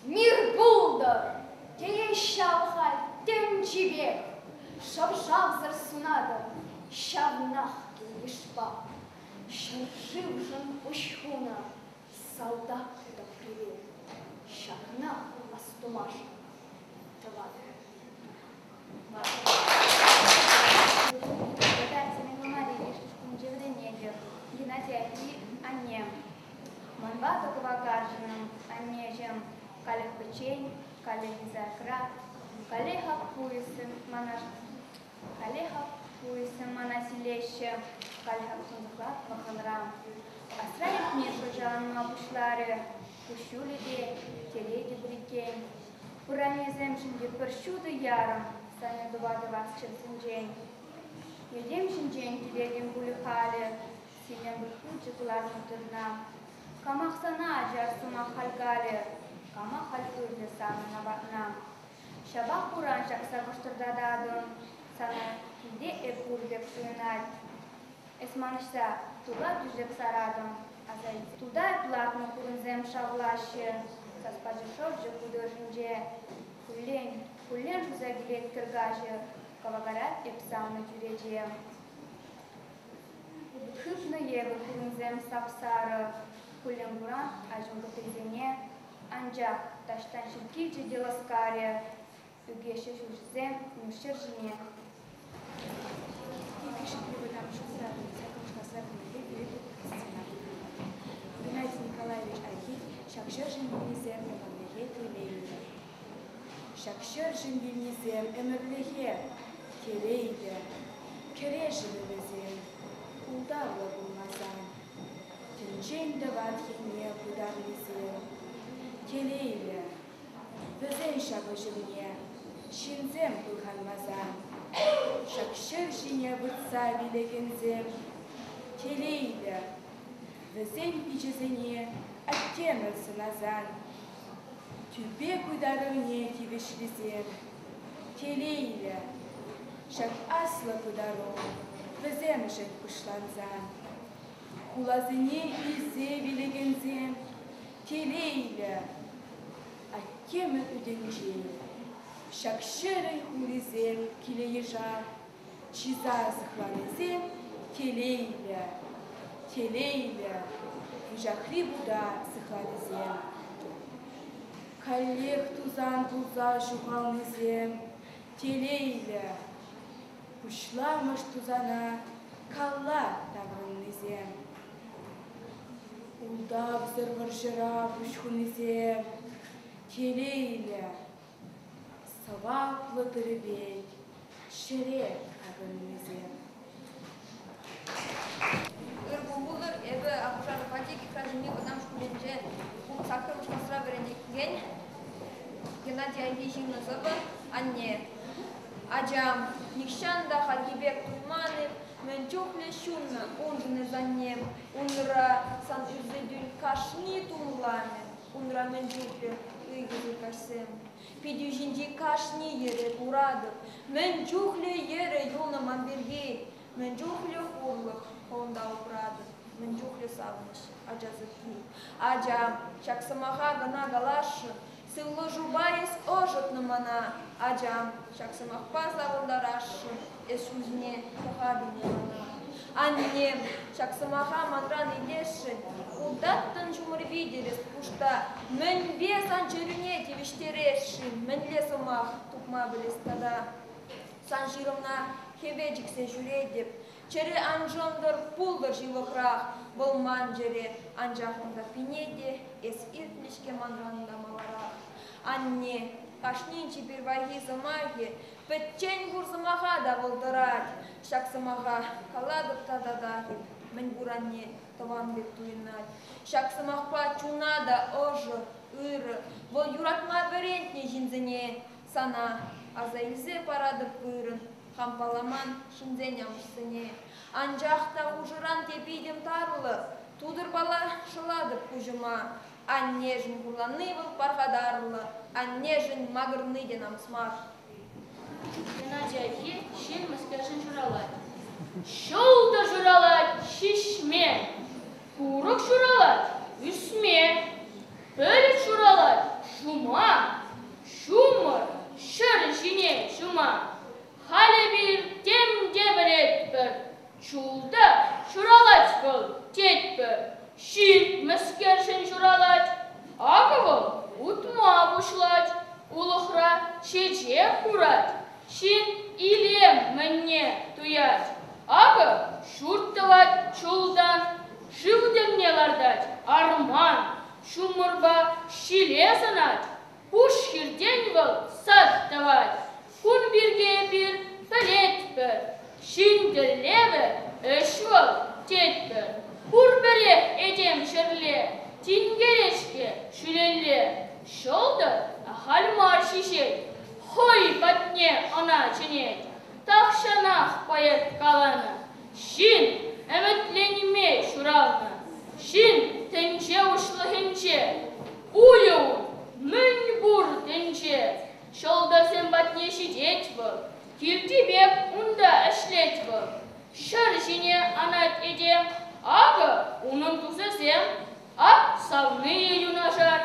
Мир булдар, Тей шавхаль, темчибек, шавшавзар сунада, шавнах вишпа, шаршивжан ущхуна, солдат да привет, шахнах астумаша, тават. Геннадий Анне, Манбата Кавагаржином, Аннежем, Калех Печень, Калех Закра, Калеха Пуисым, Манаш, Калеха Пуисым, Манасилеще, Калеха Кунзлат, Маханрам. Асраев Мишу Жанну Абушларе, Пущулиде, Теледи Брикень, Пуранезем Шинди Першуды Яром, Саня Дувада Вас Черсинджень. Едем Шинджень, Теледим Гулихале, Синем Брхучи Глазм Турна. Камах Сана Аджар Сума Хальгале, Камах Хальгурде Сана Наватна. Шабах Пуран Шакса Буштурдададун, Сана Иде Эпурдеп Суинать. Эсманышса Туга Дуждеп Сарадун, Азай Туда Платну Курунзем Шавлаще, Саспаджишов же Кудожинже, Кулен Жузагилет Кыргаже, Кавагарат Эпсам на Тюреже. Хыпны Евы Курунзем Сапсара, Кулен Буран, Ажунга Тезене, Анджак, Таштан Шилкивче Деласкаре, Югеше Жужзем, Нюшер Жене.
Геннадий Николаевич Архив, Шакшер Жембилнизем, Эмерлехе, Келейде. Шакшер Жембилнизем, Эмерлехе, Келейде. Кережевезем, Улдавла Булмазан. Тенчен дават химия Бударлизем. Келейде. Везен Шабажевне, Шинзем Булханмазан. Шакшер Жене Бутса Вилегензем. Келейде. Везен Пичезене, Оттемелся назад. Тюбе кударывне Тивешлизем. Келейде. Шак асла кудару, Везем жек Пышланзан. Кулазыне Изе Вилегензем. Келейде. Оттемел Уденче. Шакшеры Хулизем Килеежа. Чиза Захвализем. Келейде. Келейде, Жахри Буда Сахализем. Калех Тузан Туза Жухалнизем. Телейде, Пушламыш Тузана Калла Таврыннизем. Улдав Зырваржыра Пушхунизем. Телейде, Саваплы Тырыбей, Шерек Агыннизем.
Булыр эбе акушары патеки кражене кадам шкуленже кум сакырмыш касра беренекген Геннадий Айгишин назывы Анне Аджам Никшанда Харгибек Турманы Менчухле Шунна Унжны Заннем Унра Сан Юзедюль Кашни Тумламе Унра Менчухле Игры Кашсем Пидюжинди Кашни Ере Курады Менчухле Ере Юна Мамберге Менчухле Хурлых Онда упрады, Менчухле Савныш, Аджа Закли, Аджа Шаксамаха Гана Галашы, Сыллы Жубайс Ожет Намана, Аджа Шаксамахпа Завандарашы, Эшузне Кахабине Мана. Анне Шаксамаха Мандран Идеши, Удаттан Чумурвидерес, Пушта, Мен Весан Черюне Тивиштереши, Мен Лесамах Тукма Белестада, Санжировна Хеведжиксе Жюредеп, Чере анжондар пулдар живохрах, болман жере анжахында пинеде, эс иртнишке манранда маларах. Анне, кашнинчи перваги замаги, петчень гур замаха да волдырать, шак самаха каладып тададахи, мен буранне таван бек туинать. Шак самахпа чунада ожы, ыры, бол юратма берентне жинзене, сана, азаилзе парадып пырын. Хампаламан шинзенямшсыне. Анжахта ужыран тепидем тарлы, тудыр бала шыладып кужыма. Аннежін гурланы был пархадарлы, аннежін магырны денамсмар.
Геннадий Айги, шин мыскашын журалать. Шолда журалать шишме, курок журалать үсме, пөлік журалать шума, шумыр. şır jine şuma. Hale bir dem debret bir. Çulda şuralaç bol tet bir. Şin meskerşin şuralaç. Aga bol utma buşlaç. Uluhra şece kuraç. Şin ilem menne tuyaç. Aga şurttavat çuldan. Şıvdemnelardaç arman. Şumurba şile sanaç. Kuş hirden bol sat tavaç. Kun birge bir felet bir. Şindirleve eş bol tet bir. Kurberek edem şerle. Tingereşke şülelle. Şolda ahal marşişe. Hoy batne ana çinet. Takşanak payet kalanı. Şin emetlenime şuralna. Şin tençe uçlu hinçe. Uyu münbur tençe. Şolda sen batne şidet bol. Kilti bek unda eşlet bol. Şar jine anat edem. Aga onun tuza sen. Ak savnıya yunaşar.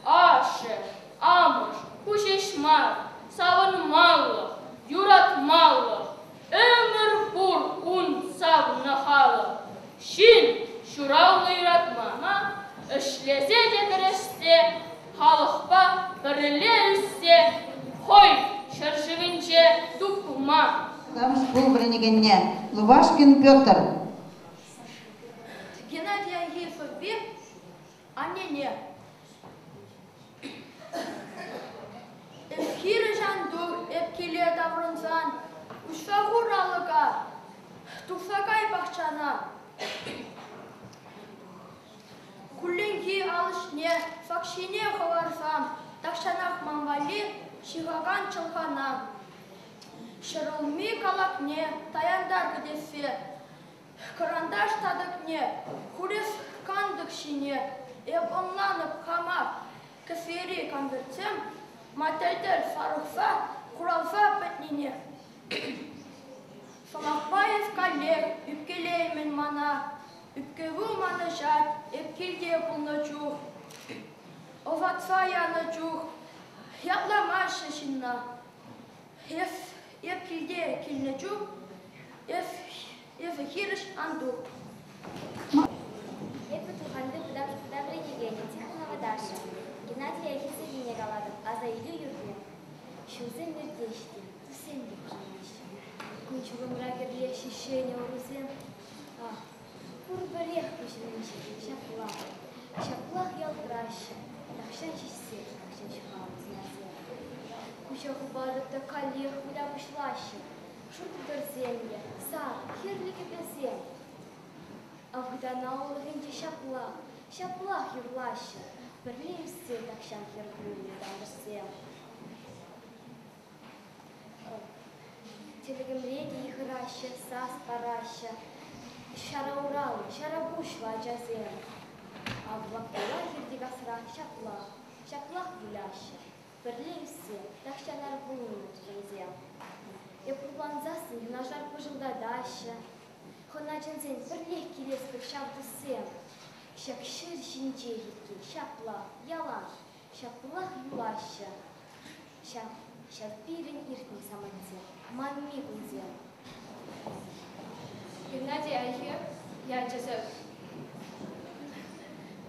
Aşı, amış, kuşeşmar. Savunmalı, yuratmalı, ömür bur un savnahalı. Şin şuravlı yuratmama, işlese de kereste, halıkpa birle üsse, hoy şarşıvince dupma.
Замуж был бронегенне. Лувашкин Петр.
Геннадий Агеев бе, а не. Хиры жанду, эпкеле даврынсан, ушфагур алыга, туфагай бақчана. Кулленги алышне, факшине ховарсам, тақшанақ мамвали, шиваган чылхана. Шырылми калакне, таяндар гдефе, карандаш тадыкне, хурес кандык шине, эп онланып хамак, кефери конвертсем, Мательдер фарухфа, куралфа петнине. Шамахбаев коллег, үпкелеймен мана, үпкеву маны жат, эпкелде пулночу, оватфа яночу, яплама шишинна, эпкелде килночу, эфхириш анду.
Эпетуханды кудабренегене, Тихонова Даша. Геннадий Агеев генералады, азайды юрген. Шузы мердешті, тусен деп жанашы. Күнчугім рагерле шишене орузен. Курбарех күшінінші, шаплах. Шаплах ялтырашы, тақшан шишсе, тақшан шықауыз назер. Күші құбадыпты каллех кудабышлашы. Шұрттыр земле, сар, херлігі бізен. Авгдана олығынде шаплах, шаплах юрлашы. Бірлеймсі тақшан хергулі дамырсем. Телегімреде ихырашы, сас парашы. Шара уралы, шара бушла жазем. Авлақтала хердік асырақ шаплақ, шаплақ бүляшы. Бірлеймсі тақшан арбулыны тұзынзем. Епұрланзасын юнажар пыжылдадашы. Хоначынзен бірлек келескіп шавдысем. Шакшыр шинчейки, шаплах, ялаш, шаплах юлаша, шапирин иртни саманзе, манми гунзе.
Геннадий Агеев, я жазып.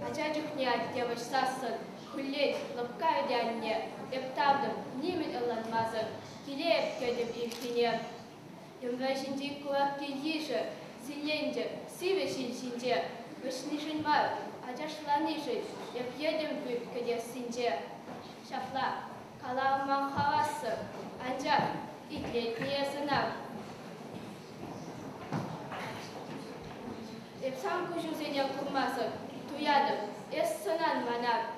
Ачачук нят, девоч сасын, хулет, лапкаю дянне, эптавдым, немет ыланмазын, келеп кедіп иркенем. Емвәшінді кулакке еші, силенде, сивешін шинде, Вышнишин мар, ачашланишин, еп едем бүт кедесінже. Шапла, калауыман хавасы, анжақ, итлетіне сынап. Еп сам күшузене құрмасын, туядым, ес сынан манап.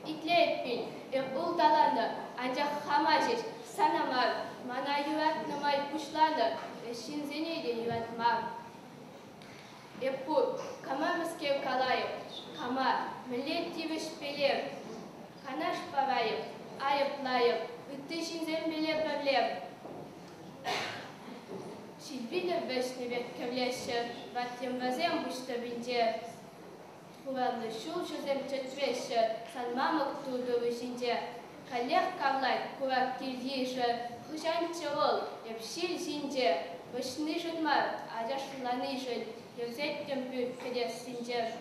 Итлетпін, еп ұлталанды, анжақ хамажеш, санамар, мана юатнымай пұшланды, ешінзенейден юатмар. Еппу, кама міскев калайып, кама, мілет тивіш пелеп, канаш павайып, айып-лайып, үттішінзен білеп бірлеп. Шилбилер вешневет кевлеші, ваттем вазем бұшты бінде. Хувалны шул жүзем чөтвеші, салмамық туды вішінде.
Коллег кавлайт, кулак кирдейши, хушанчевол, епшил синже, вышнышын мар, ажашланышын, евзеттем пют, кедес синже.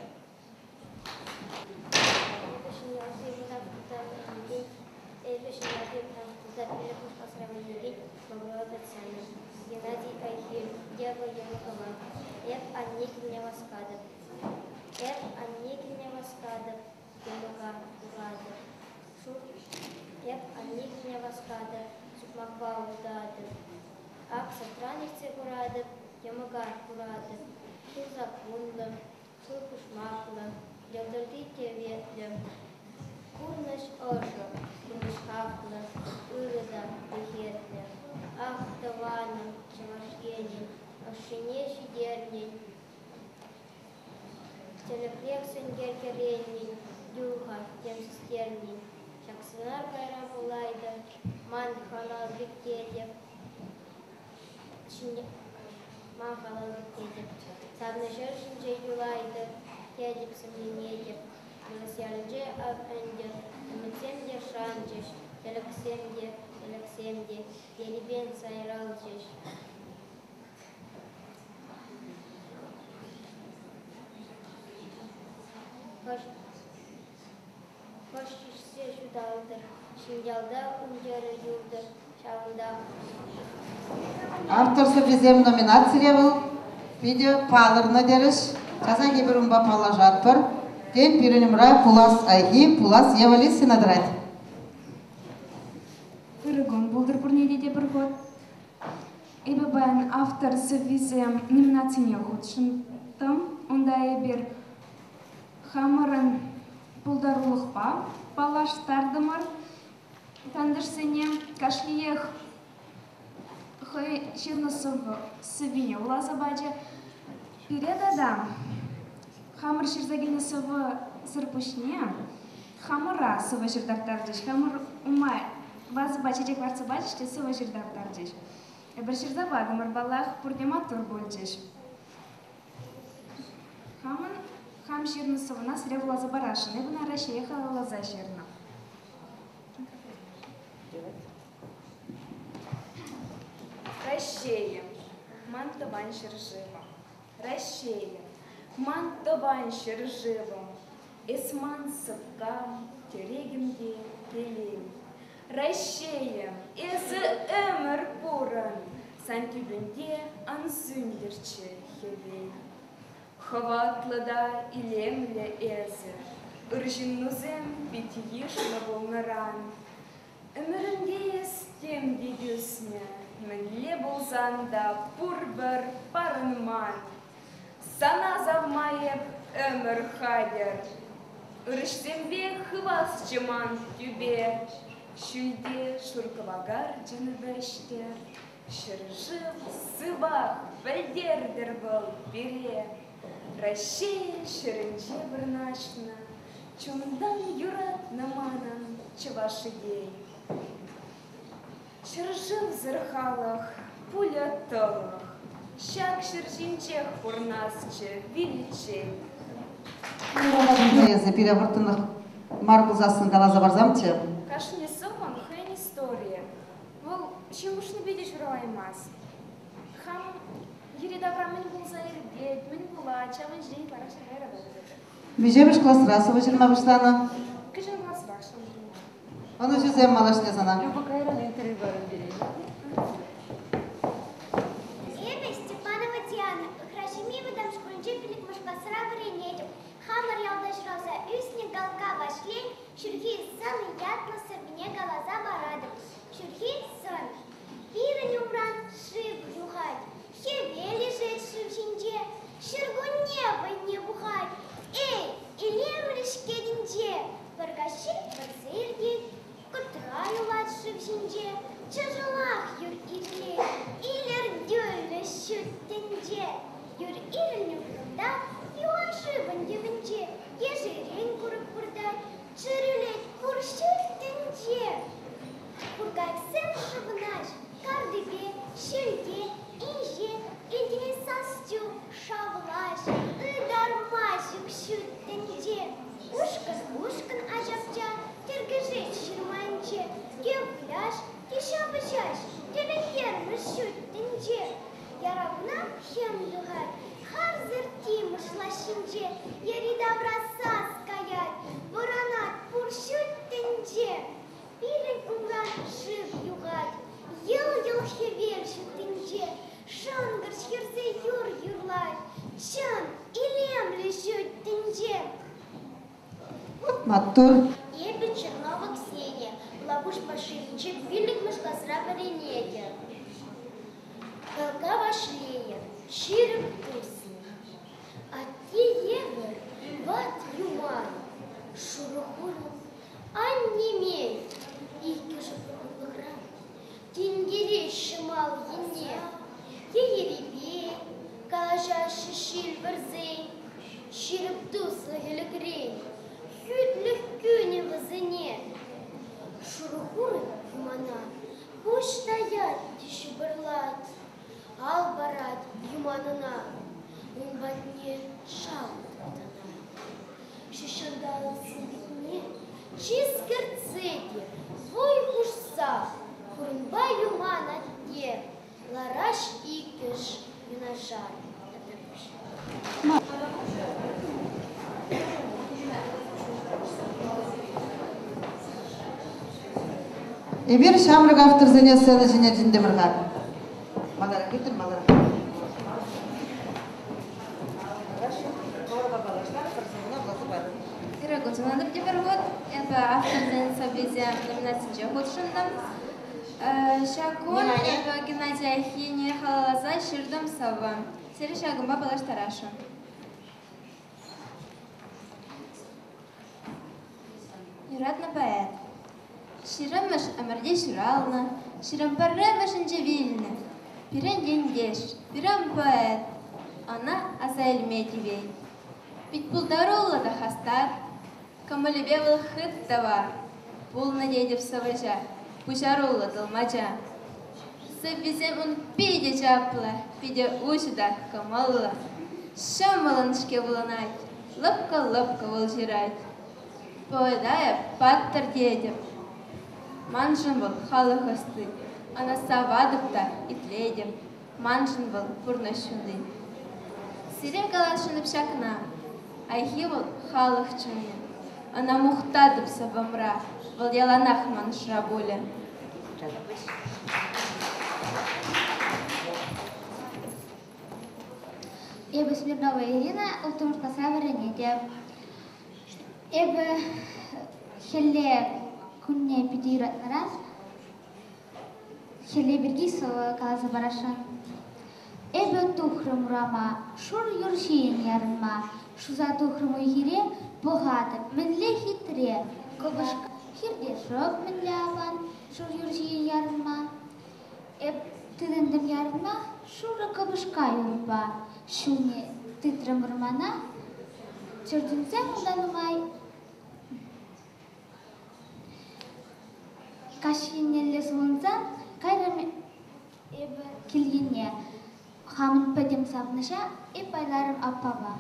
Геннадий Айхель, Ева Ермакова, Эп Анникин Неваскадов, Эп Анникин Неваскадов, Емага Урадов, Эп Анникин Неваскадов, Сукмаква Удадов, Ак Сатранице Урадов, Емага Урадов, Туза Пунлов, Сукушмаклов, Левдорди Теветлев, Курныш Оша, Курныш Хаклов, Урыда Бехетлев, Ах, Таваном, Чевашгенин, Овшине Щедернин, Телеклексен Геркеренин, Дюха, Темстернин, Шаксенар Кайрам Улайда, Ман Халал Виктетев, Ман Халал Виктетев, Савнышершин Джей Юлайда, Тедеп Самлинетев, Милосердже Авендер, Мецемдер Шанджеш, Телексемдер, Алексемде, Еребен Сайралджеш. Hoşçişse şu dağıldır, Şimdalda umcarı yurdur, Şavında.
Авторсы везем номинация был. Видео палырны дереш. Часа кеберум ба палажат пыр. Тем пиренемра пулас айхи, пулас евали синадрать.
Вырыгон булдыр пурнеде де бір год. Эбі бән автор сывизем номинацияне худшынтым. Онда ебір хамырын пулдарулықпа палаштардымыр. Тандырсене кашлиех хой ширнысывы сывине улаза бачы. Передада хамыр ширзагені сывы сырпышне. Хамыра сывы ширдартардыш. Хамыр умай. Вазы бачечек варцы бачыште сывы ширдартардыш. Бір ширза бадымыр балах пурдематур болчыш. Хамын хам ширны сывына сырев улаза барашын. Эбіна Россия халалаза ширна.
Россия, мантован ширжива. Россия, мантован ширжива. Эсман сыпкам, терегімде келем. Россия, эзі өмір бұрын, сан түбінде ансүндірчі хевей. Хватлыда илемлі эзі, үржіннузем бітиешіні болмыран. Өмірінде естем дедесіне, мінле болзанда пұрбір парынман. Сана завмайып өмір хадер, үрішсембе хвас жыман түбе. Шүлде шуркавагар жыны бәштер, шыржып сывақ бәлдердір бұл бере. Россия шырынже бірнашына, чумдан юрат наманан чывашыдей. Шыржып зырхалық, пуля толық, шак шыржинчех пурнасчы величей.
За перевертынных марбузасын далаза барзамчы.
Кашне сылман хэн история. Вол чемушны бедеш уралаймас. Хам ередавра мен болса ердет, мен була, чавын ждей параша хайрада.
Межебіш класс расовы жырма быштаны.
Кыжын класс рашын.
Оны жүзем малашне зана.
Люба кайран интервью барын берейін.
Эбе Степанова Диана, Храшимива дам школьниче пилик мышкасыра варенетем. Хамар ялдашраса үсне галка вашлей, шүрхи сын ятнысы мне глаза барадым. Шүрхи сын, пирын умран шив юхать, хеве лежит шившинче, шыргу небо не бухать. Эй, илем решкединче, баргаши барсырги, кутраю лад шившинче, чажалах юр ирле, илер дюле шүттенче, юр ирле вруда, юашиван девенче, ежерень курып бурдай, чырылет куршыттенче. Кургайсем шыбынаш, кардыбе, шүлде, инже, илден састю, шавлаш, ыдар
Маттур.
Ебе Чернова Ксения, лабуш пошивничек, виликмыш косра варенье. Колка вашлея, чирым пусны. А те евы, ват юман, шурухуру, аннемей, ики же програм. Тенгере шимал ене, еребей, калажаши шиль варзей, чирым туслы гелекрей, хютлых кюне вазыне. Шурухуры юмана, пусть стоят тише бырлат, ал барат юманына, он батне шал татана. Шишандалы сындыкне, чискер цеги, твой кушса, хурынба юмана те, лараш икеш юнажар.
Эбир шамрык автор зене сцена жіне жіндемірға. Малара кетір, малара.
Ирагутунадыр дебергот, это автор зене собезе номинация худшындам. Шакун, это Геннадий Ахини, халалаза, ширдам сава. Сері шагымба балаш тарашу. Юратна поэт. Ширамыш амарде ширална, ширам парремыш инжевильны. Пирен дендеш, пирам поэт. Она азайльметивей. Ведь пулдарулла да хастар, камалебевал хыт товар. Пул надедев саважа, пужарулла долмаджа. Сабизем он пиде чапла, пиде ушда камалла. Шамаланшке вуланать, лапка волжирать. Поедая паттер дедев. Манжын был халы хасты, ана савадыпта итледев. Манжын был пурнашунды. Сирем калашынып шакна, айхи был халых чуне. Ана мухтадып сабамра, был яланах маншра боля.
Эбе Смирнова Ирина, Ултымышкаса варенье. Эбе хелле күнне пидиратнарас, хелле бергисова каласа барашан. Эбе тухрым рама, шур юршин ярма, шуза тухрым уйхире, богатып, мінле хитре, кобышка хирде шоп мінле аван, шур юршин ярма. Эб тыдындым ярма, шура кобышка юрба, шуне тытрым рмана, чырдынсам уданымай. Кашинелле сулынсан, кайрам эбе килгенне, хамын пәдем сабныша, эп айларым аппаба.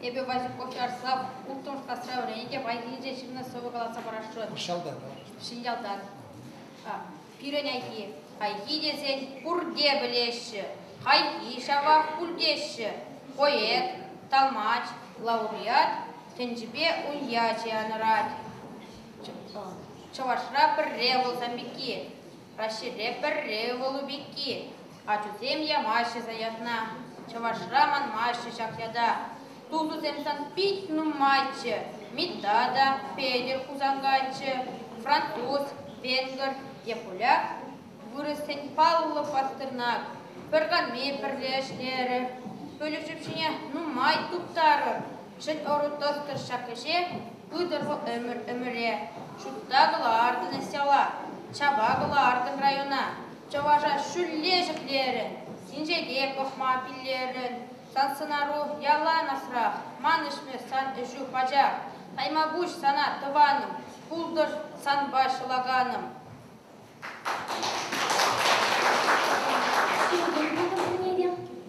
Эбе вазик кокярсап, Ултымышкаса варенье, байгиже шимна совы каласа барашот. Шинjaldan. Пирен айги. Айги десен пурде білеші. Хайги шавақ пурдеші. Поэт, талмач, лауреат, тенжібе уйячи анырат. Чавашра бірре болсам беки. Рашире бірре болу беки. Ачузем ямаши заятна. Чавашра манмаши шакяда. Тузу земсан пить нумайчы. Митада, педер кузангачы. Француз, венгер, поляк, вырысен Павло Пастернак, бірганме бірлешлері, бөлішіпшіне нумай туптары, жын орутостыр шакыже, бұдырғы өмірі, шуттағылы ардың села, чабағылы ардың района, чаважа шүлле жүклерін, синжеге бұқма пиллерін, сансынару ялан асырақ, манышме сан үжу пажақ, таймабуш сана тываным, пулдыр сан башылаганым.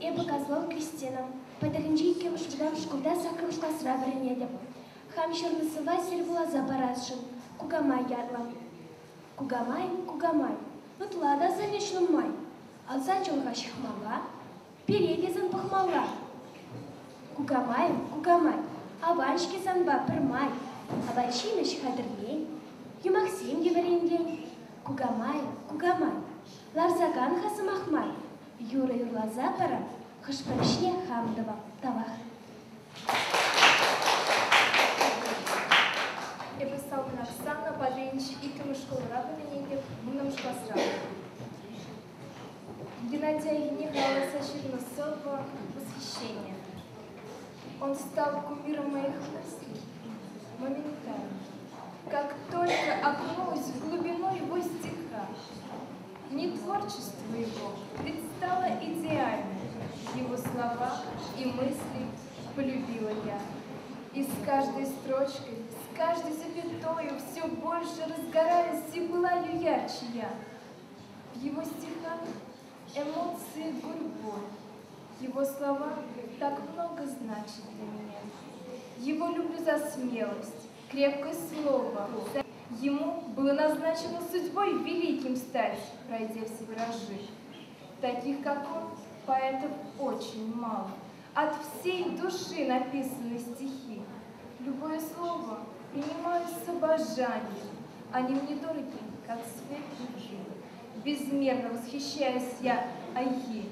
Эбе Козлов Кристина. Подаринжийке вышвидам шкулда сакрушта сравренедем. Хам черносыва сервула забарашын. Кугамай ярлам. Кугамай. Вот лада занешным май. Алза чолга шихмала. Передезан пахмала. Кугамай. Аваншки санба пермай. Аваншимеш хадрлей. Юмаксим еваренлей. Кугамай. Ларзаган хасымахмай. Юра юрлаза пара.
Хышпарышне хамдыва тавах.
Эбі сауын Оксана подренчи и тымышколыра біліненде мұным шпасыра. Геннадия не галаса Черносова восхищение. Он стал кумиром моих мыслей моментально, как только окунулась в глубину его стиха. Не творчество его предстало идеально, его слова и мысли полюбила я. И с каждой строчкой, с каждой запятою все больше разгораясь и пылаю ярче я. В его стихах эмоции гурьбой, его слова так много значат для меня. Его люблю за смелость, крепкое слово. Ему было назначено судьбой великим стать, пройдя все виражи. Таких, как он, поэтов очень мало. От всей души написаны стихи. Любое слово принимаю с обожанием. Они мне дороги, как свет любви. Безмерно восхищаюсь я Айхи.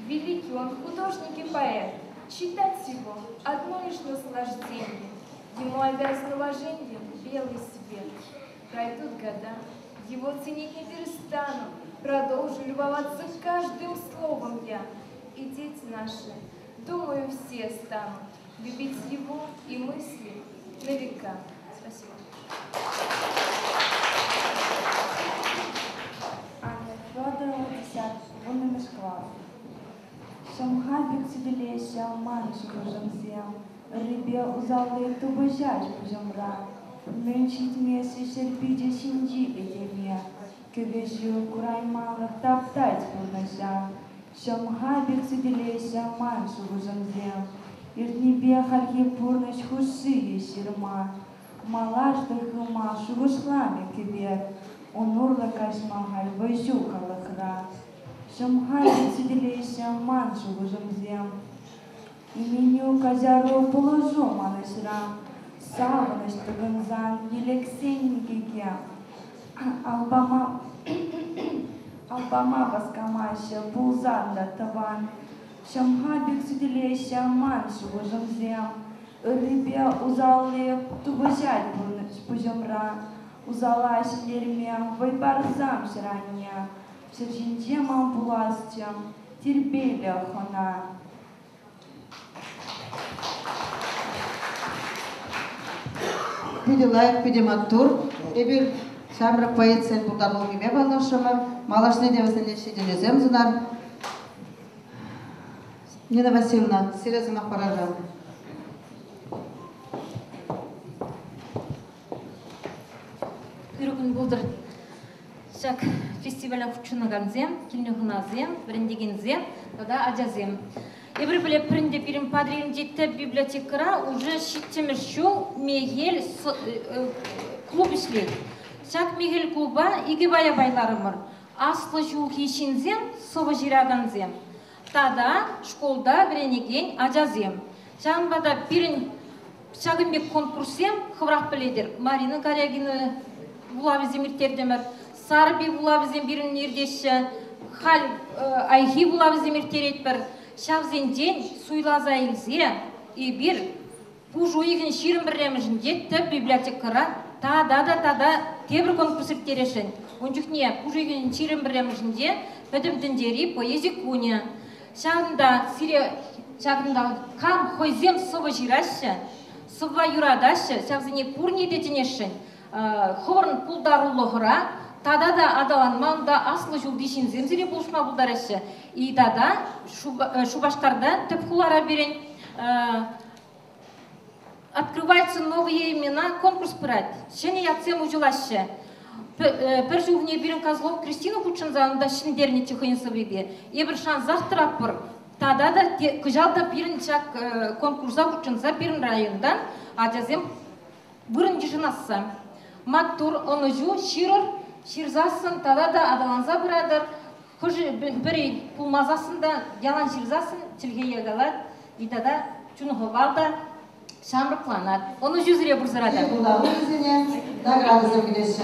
Великий он художник и поэт. Читать его — одно лишь наслаждение. Ему обязан уважением белый свет. Пройдут года, его ценить не перестану. Продолжу любоваться каждым словом я. И дети наши, думаю, все станут любить его и мысли на века. Спасибо.
Анна Федорова, 10 номер класс. Шамхабик сиделеся манш кожамзем, рыбе узалы тубажач пужамра, нынчить меси серпиде синди эдеме, кевежу кураймалах таптать пунажа. Шамхабик сиделеся манш кожамзем, иртнебе хархи пурнаш хуши еширма, малаш дыхыма шугушлами кебер, онурла кашмахаль вайжу калахра. Шамхабик сиделеся маншу гужамзем, именю казяру положу манашра, саванаш тагынзан елексен геге, албама баскамаша пулзанда таван. Шамхабик сиделеся маншу гужамзем, рыбе узалы тубажать пужамра, узала шелерме вайбарзам шрания. Сержинте мампуластям, терпели охона.
Пиде лайк, пиде маттур. Эбир шамрак поэцен булдарлыгы ме балашымы. Малашны девасын нешеден өзем зунар. Нина Васильевна, сирезым ақпаражам.
Үрігін бұлдыр. Шак фестиваля фучунаганзем, килнюхназем, брендигензем, тогда аджазем. Эбір біле пірінде бірім падрим жетті библиотекара уже шиттемір шоу мегел клуб ішлет. Шак мегел клуба иге бая байларымыр. Аслы жуы кешінзем, соба жираганзем. Тада школда бренеген аджазем. Шағынбада бірін шағынбек конкурсем хыврақ біледер. Марина Корягина булабы земіртердемір. Сарби булабызен бірін ердеші, хал айхи булабызен мертер етпір, шавзен ден суйлаза елзе, и бір бұж ойығын ширын біреміжін детті библиотекара, тада тебір конкурс ертерешін. Онжықне бұж ойығын ширын біреміжін де, бәдім діндері поэзи куне. Шағында кам хойзем соба жирашы, соба юрадашы, шавзене пурне детенешін, хорн пулдарулығыра, тада да адаланманда аслы жулдишин земзире buluşma buldarышы. И тада Шубашкарда тепхулара берен открываются новые имена, конкурс пырать. Шене яцем ужылашы. Пір жуғыне берен Козлов Кристина Кучынзанында шиндерне чехайынсыбеге. Ебір шан зақтыраппыр. Тада да күжалда берен чак конкурса Кучынза берен райондан аджазем бұрын жышынасы. Маттур онужу ширыр Ширзасын, тада да адаланза бұрадыр. Көжі бірі пулмазасында ялан ширзасын, тілге егалар, и тада чүнығы балда шамрықланар. Оны жүзіре бұрзырады.
Бұлағы өзіне награды зөргедеші.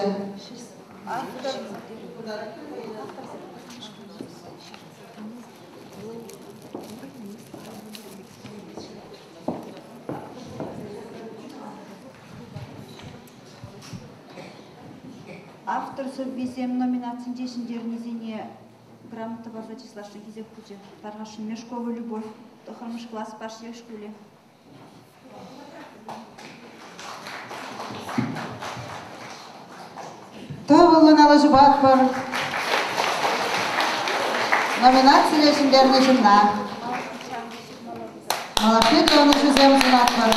Автор совбезем номинациян дешіндерінізіне грамота база числашын кезек күде. Тарғашын Мешкова Любовь, тоқырмыш класс пашия школе.
Товылын алыжы батпыр. Номинация шімдеріне жымна. Малашет оны жүзем зынатпыр.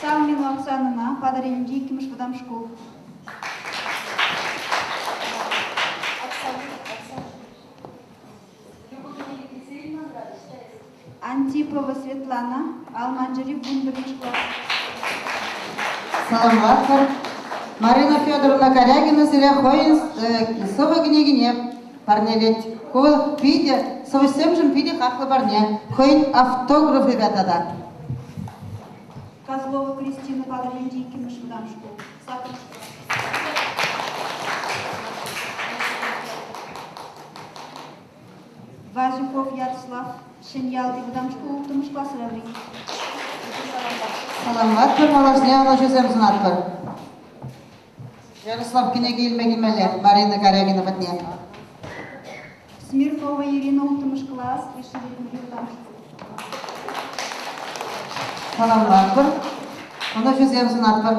Салмин Оксанына подаренде екіміш бұдам школ. Антипова Светлана, Алманжери Бунберниш класс.
Саламатпыр. Марина Федоровна Корягина Сирия Хоин Сова Гнегине. Парнелет. Кол пиде, совсем же пиде хахлы парне. Хоин автограф ребята.
Козлова Кристина подаренде екіміш бұдам школ. Вазюков Ярослав, Шеньялды бұдам школ, тұмыш класс рәври.
Саламатпыр, малашняна жүзем зынатпыр. Ярослав Кенеге илмегілмелі, Марина Корягина бітне.
Смиркова Ирина Ултымыш класс, Ишеретінде бұдам школ.
Саламатпыр, оны жүзем зынатпыр.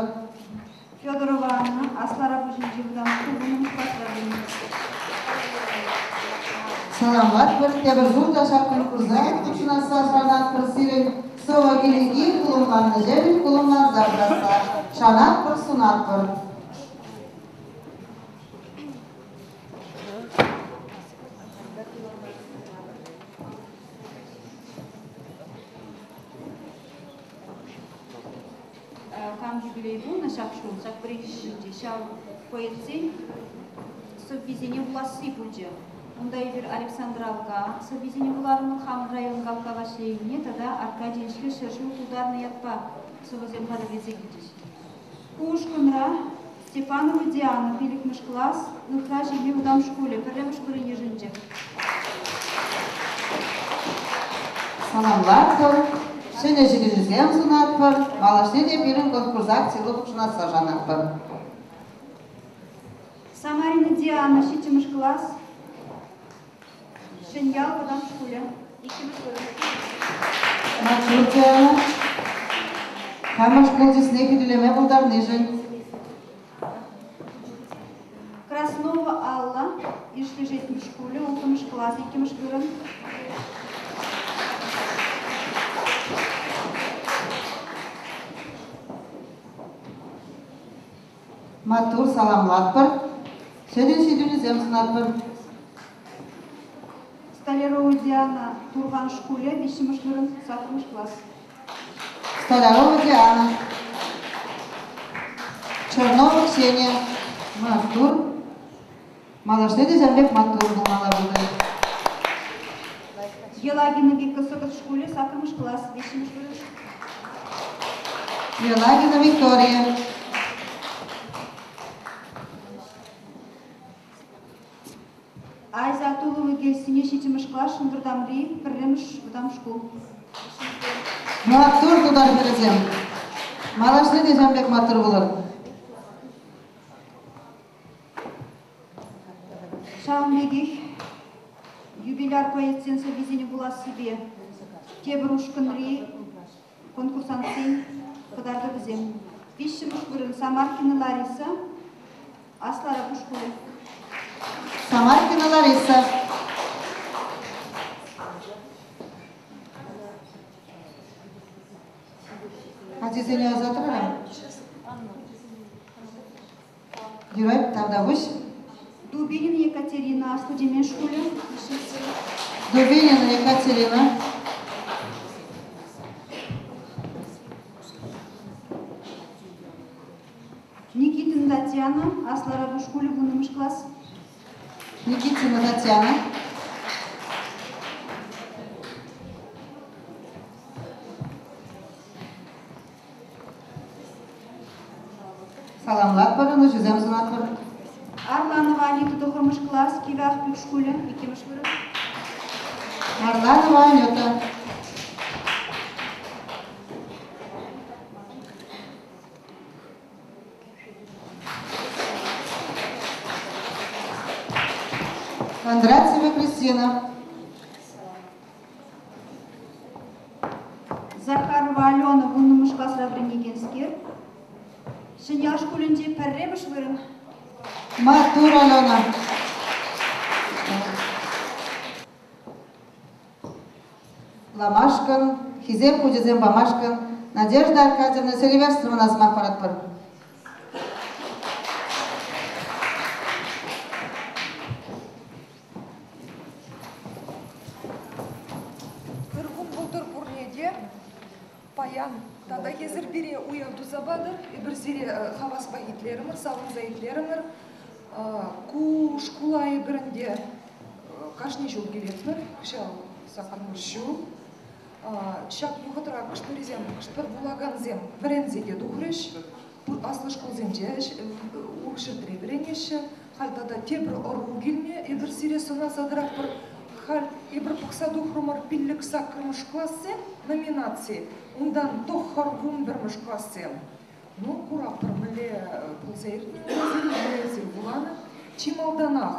Федорова Анна, Аслара Бужинжи бұдам школ, бұнымыш класс рәври.
Саламатпыр, тебір жұрда шақын күзай, күшінаса шанатпыр сирен, сова келеги, құлымланны жәрін, құлымлан забраса, шанатпыр, сунатпыр.
Кам юбилей был на шапшу, шак пришли, шал поэцин, совбезение власти будет. Ондай бир Александровка, совбезение буларының хам район галка вашлейне, тогда Аркадьевичке шершу ударный ятпа, совозем подавезе гидиш. Пушкунра, Степанова Диана, пиликмыш класс, нухра жили в дам школе, перлемыш курыне жинже.
Саламлатпыр, шене жили жүзем зынатпыр, малашне де бірін конкурсак силы құшынаса жанатпыр.
Самарина Диана, шитимыш класс, Шеньял в дам школе, икимыш курыне.
Мачур Диана, хамаш школде снеги дилеме бұлдарны жын.
Краснова Алла, ишли жетмыш школе, ултымыш класс, икимыш курын.
Матур саламлатпыр, шеден зем
Столярова Диана, Турган школе, вишимыш курын, сатымыш класс.
Столярова Диана, Чернова Ксения, Матур, малашне де зембек матур болмала болды.
Елагина Вика Сокот школе, сатымыш класс, вишимыш курын.
Елагина Виктория.
Айза Тулова Гельсине, шитимыш класс, Шындырдамри, пірлемыш бұдам школ.
Матур тудар березем. Малашне де зембек матур болыр.
Шалмегих, юбиляр поэцен совезение была себе. Тебрушканри, конкурсантсен, подарда бізем. Вишимыш курын Самаркина Лариса, Аслара Пушкулы.
Самаркина Лариса. Азизене азатырам. Герой, там да выше.
Дубинина Екатерина, студия школе.
Дубинина Екатерина.
Никитина Татьяна, Аслара Пушкулы, Бунымыш класс.
Никитина Татьяна. Саламлатпыр, оны жүзем зынатпыр.
Арланова Анита Тохормыш класс, Кивях Пюшкуле, Икимыш выры.
Арланова Анюта. Кристина.
Захарова Алена вуннымыш классра бренегенскер. Шиняш кулинде перремыш вырын.
Матур Алена. Ламашкин, Хизем Худизем Бамашкин, Надежда Аркадьевна Селиверстровна Азмахварат бар.
Кыргын булдыр бурнеде паян тада кезір бере уявду забадыр, бір зере хавас багитлерімір, савын заитлерімір, ку шкулайы бірінде кашни жол келетмір, кшал сақармыршу, шак бұғытыра кыштырезем, кыштыр булаганзем бірензеге дұхреш, аслы школземде ұқшырдыре біренеші, хальтада тебір ұру келме, ебір сиресуна задырақ бір хал ебір пықса дұхрымыр пиллік сақырмыш классы номинации, ондан тоққар ғым бірміш классы. Ну, курап бір мүле пұлзайырдың, бұланы, чималданақ,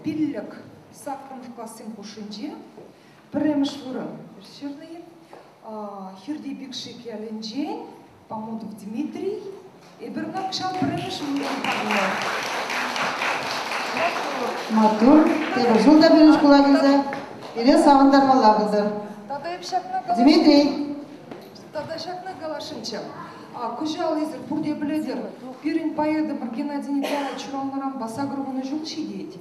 пиллік сақырмыш классым құшынже, біріміш вұрын, біршернайым, Хирди Бикшик Яленджен, Помодов Дмитрий, и Бернак Шал біріміш вұрын.
Матур, тебе жылда біріш құлағызы, или савындармалла бұлдыр. Дмитрий.
Тада шакна галашынча. Күжал езір пұрде біледер, перін поедімір Геннадий Николаевич Чуралнарам басагырғыны жыл шедейді.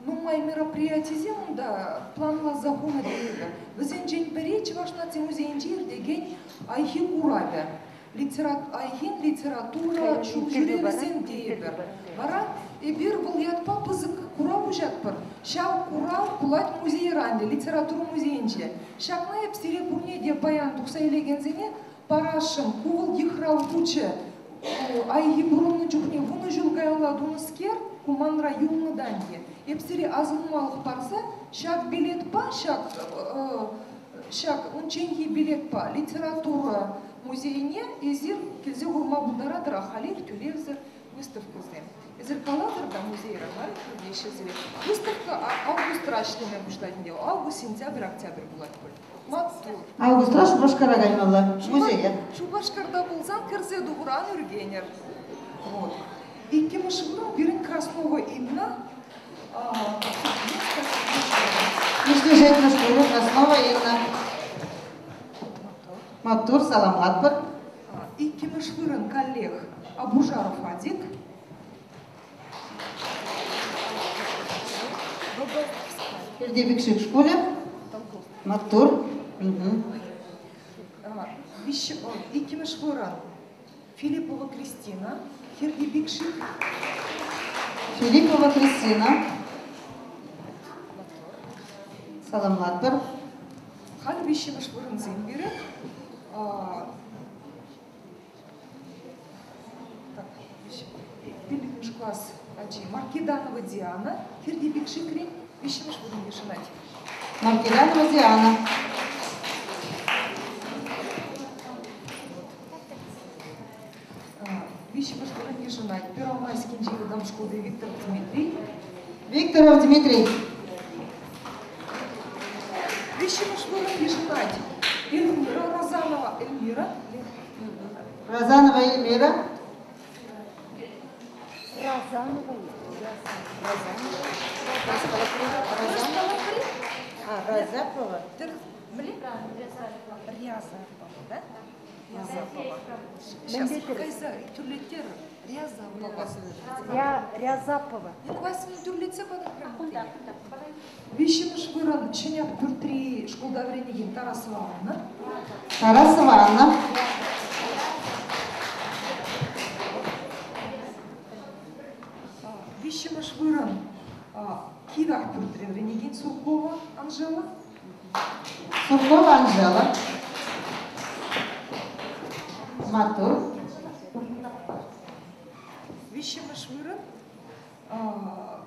Нумай мероприятие да планла загуна дейді. Візен жен перечі вашнаты музейін жердеген айхи курабе. Айхин литература жүрелізен дейбір. Бара, бір бұл ятпа пызық курабу жатпыр. Шау курал кулат музей ранде, литература музейінже. Шақна епстере бұрнеде баян тұқсайлегензене парашым, кувыл ехрау кучы. Айхи бұрынны жүхне вуны жылгайла дуныскер, куманра юлны данге. Епстере азынмалық парса, шақ билет па, шақ унченхи билет па, литература музейіне езір келзе ғұрма бұлдара дырахалер төлевзір выставкызы. Езір каладырда музейрана көрдешізірі. Выставка августра ашлеме бұштадын август-сентябрь, октябрь бұлат бұл.
Августра Шубашкара гайнала, музейя.
Шубашкарда болзан кірзе дұғыран үргенер. Иккемі шығырын бірін Краснова имна.
Нижний жертвы школы Краснова имна. Матур, саламат бір.
Иккемі шығырын коллег Абужаров Адик.
Хирди Бикшик в школе. Матур.
Иккемі шығырын Филиппова Кристина. Хирди Бикшик.
Филиппова Кристина. Саламат бір.
Хал вишемеш вырын зембері. Пиликмеш класс Маркиданова Диана. Хирди Бикшикри. Вишемеш вырын ешенать.
Маркиданова Диана.
Вишемеш вырын ешенать. Первомайский инженердам школы Викторов Дмитрий.
Викторов Дмитрий.
Вишемеш вырын ешенать. Эльмира Розанова Эльмира.
Розанова Эльмира.
Разапова.
Сейчас, Кайза, тюрлетер, Рязапова.
Рязапова.
Тюрлетер, Вишемеш вырын Ченяк Пюртри школда вренеген Тарасова Анна.
Тарасова Анна.
Вишемеш вырын Кивак Пюртри вренеген Суркова Анжела.
Суркова Анжела. Матур.
Вишемеш вырын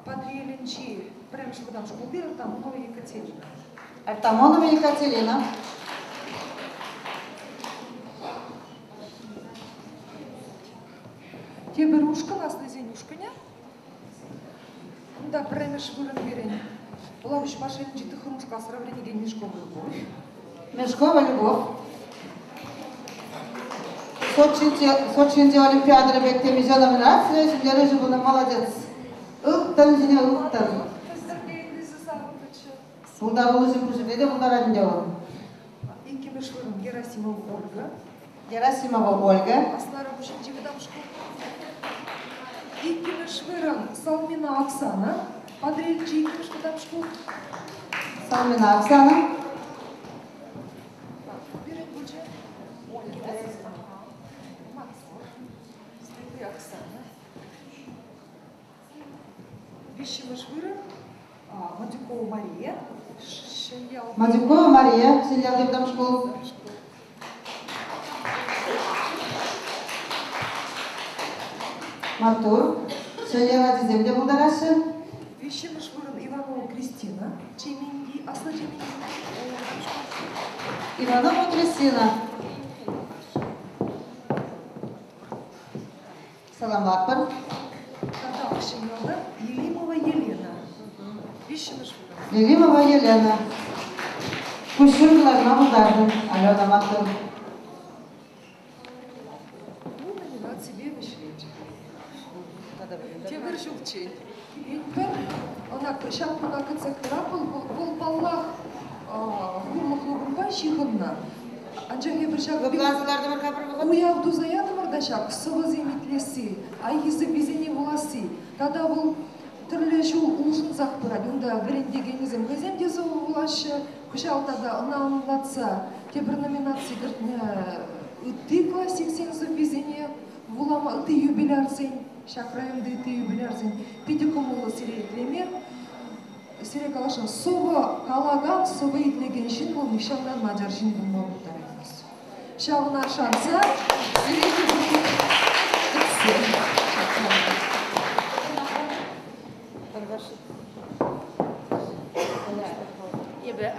Подреленчи прям школдан школды Артамонова Екатерина.
Артамонова Екатерина.
Теберушка, нас на зенюшканя. кунда премеш вырын берен. Была уж машина житы хрумшка сравнение Мешкова любовь.
Мешкова любовь. Сочинде Олимпиада бектеми номинация, сендері жібіні молодец. Ұқтан және ұқтан. Бұлдар ұлы жіп жүрді де бұлдар әдінде ол.
Икимешвырын Герасимова Ольга.
Герасимова Ольга.
Аслара Бушинчи Видамшко. Икимешвырын Салмина Оксана. Подрельчи Икимешко Видамшко.
Салмина Оксана.
Вишимешвырын Мадюкова Мария.
Мадюкова Мария, Сеньял Девдам школ. Мартур, Сеньял Адизем де Булдарашы.
Вишимешвырын Иванова Кристина. Чеменги, Асла Чеменги.
Иванова Кристина. Салам Акбар.
Татак Шенелда, Елимова Елена.
Елимова Елена. Кушургларына бұлдарды. Алена Мақтыр.
Ну, номинация Бебешвеч. Темір Жылчен. Инпер, она шапкуна кацектора, бұл баллах ғұрмықлығынба шиғынна. Анжағы бір шақ уявду заяды мұрдашақ, сұғы земетлесі, айгізі безене воласы. Тада бұл түрлі жол ұлжын зақпырады. Онда біріндегенізім газемде зауы волашы, күшалтада ұнауынлатса, тебір номинация үтті классик сензі безене волама үтті юбилярзен, шақырайымды үтті юбилярзен, педикомулы сиретлемер, сире калашын сұғы калаган, сұғы етлеген шын ол нишандан мажар жын бұлма бұлдар емес. Шағына шанса, сиреті бұлды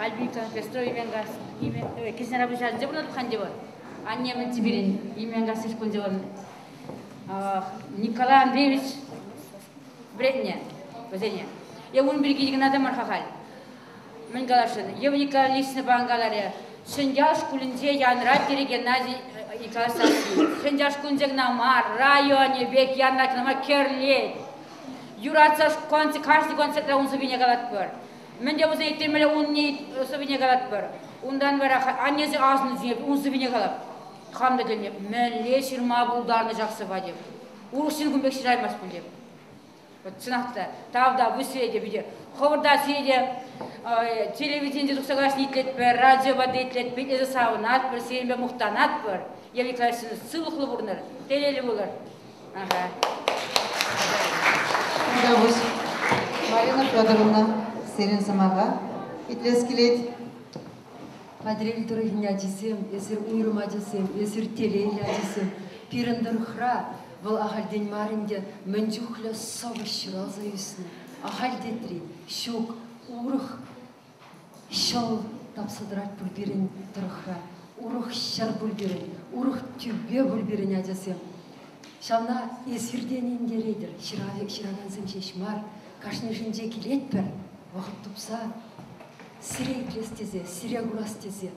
Альбинка Пестрова именгас, кесен рабочан жабынат хандева. Аннемін Тибирин именгас ишкундеван. Николай Андреевич Бредня, возене. Я он берегите надо мархахаль. Мен галашин. Я в Николай лично бангаларе. Шендяш кулинде янрат Геннадий Николай Сасси. Шендяш кулинде намар районе бек янрат нама керлет. Юрацаш концы каждый концерт он себе галат пер. Мен де өзі еттемелі он не сөбіне қалат бір. Ондан бәрі аннесі асыны зүйеп, он сөбіне қалап. Қамды келіне, мен лешір мабылдарыны жақсы ба деп. Урықшын күнбек шыраймас бұл деп. Сынақты, тавда, бұл сірейде біде. Қовырда сірейде телевизионде тұқсағашын етлет бір, радиоба детлет бір, езі сауынат бір, серенбе мұқтанат бір. Еві классыны сылықлы бұрыныр, телелі болыр.
Марина Федоровна. Серин самаға итлес келет.
Падрель тұрығын әдесем, есір ұйрым әдесем, есір телейл әдесем. Пиріндір қыра, бұл ағалден марынде мүнжуқлы соғы шыралза үйсін. Ағалдетри, шоқ, ұрық, шол тапсыдырат бұл берін тұрықра. Ұрық шар бұл берін, ұрық түбе бұл берін әдесем. Шамна есірден ендерейдір, шырағансым шешмар, қашны жынже келет бір. Вақыт тұпса, сире итлестезе, сире құрастезе.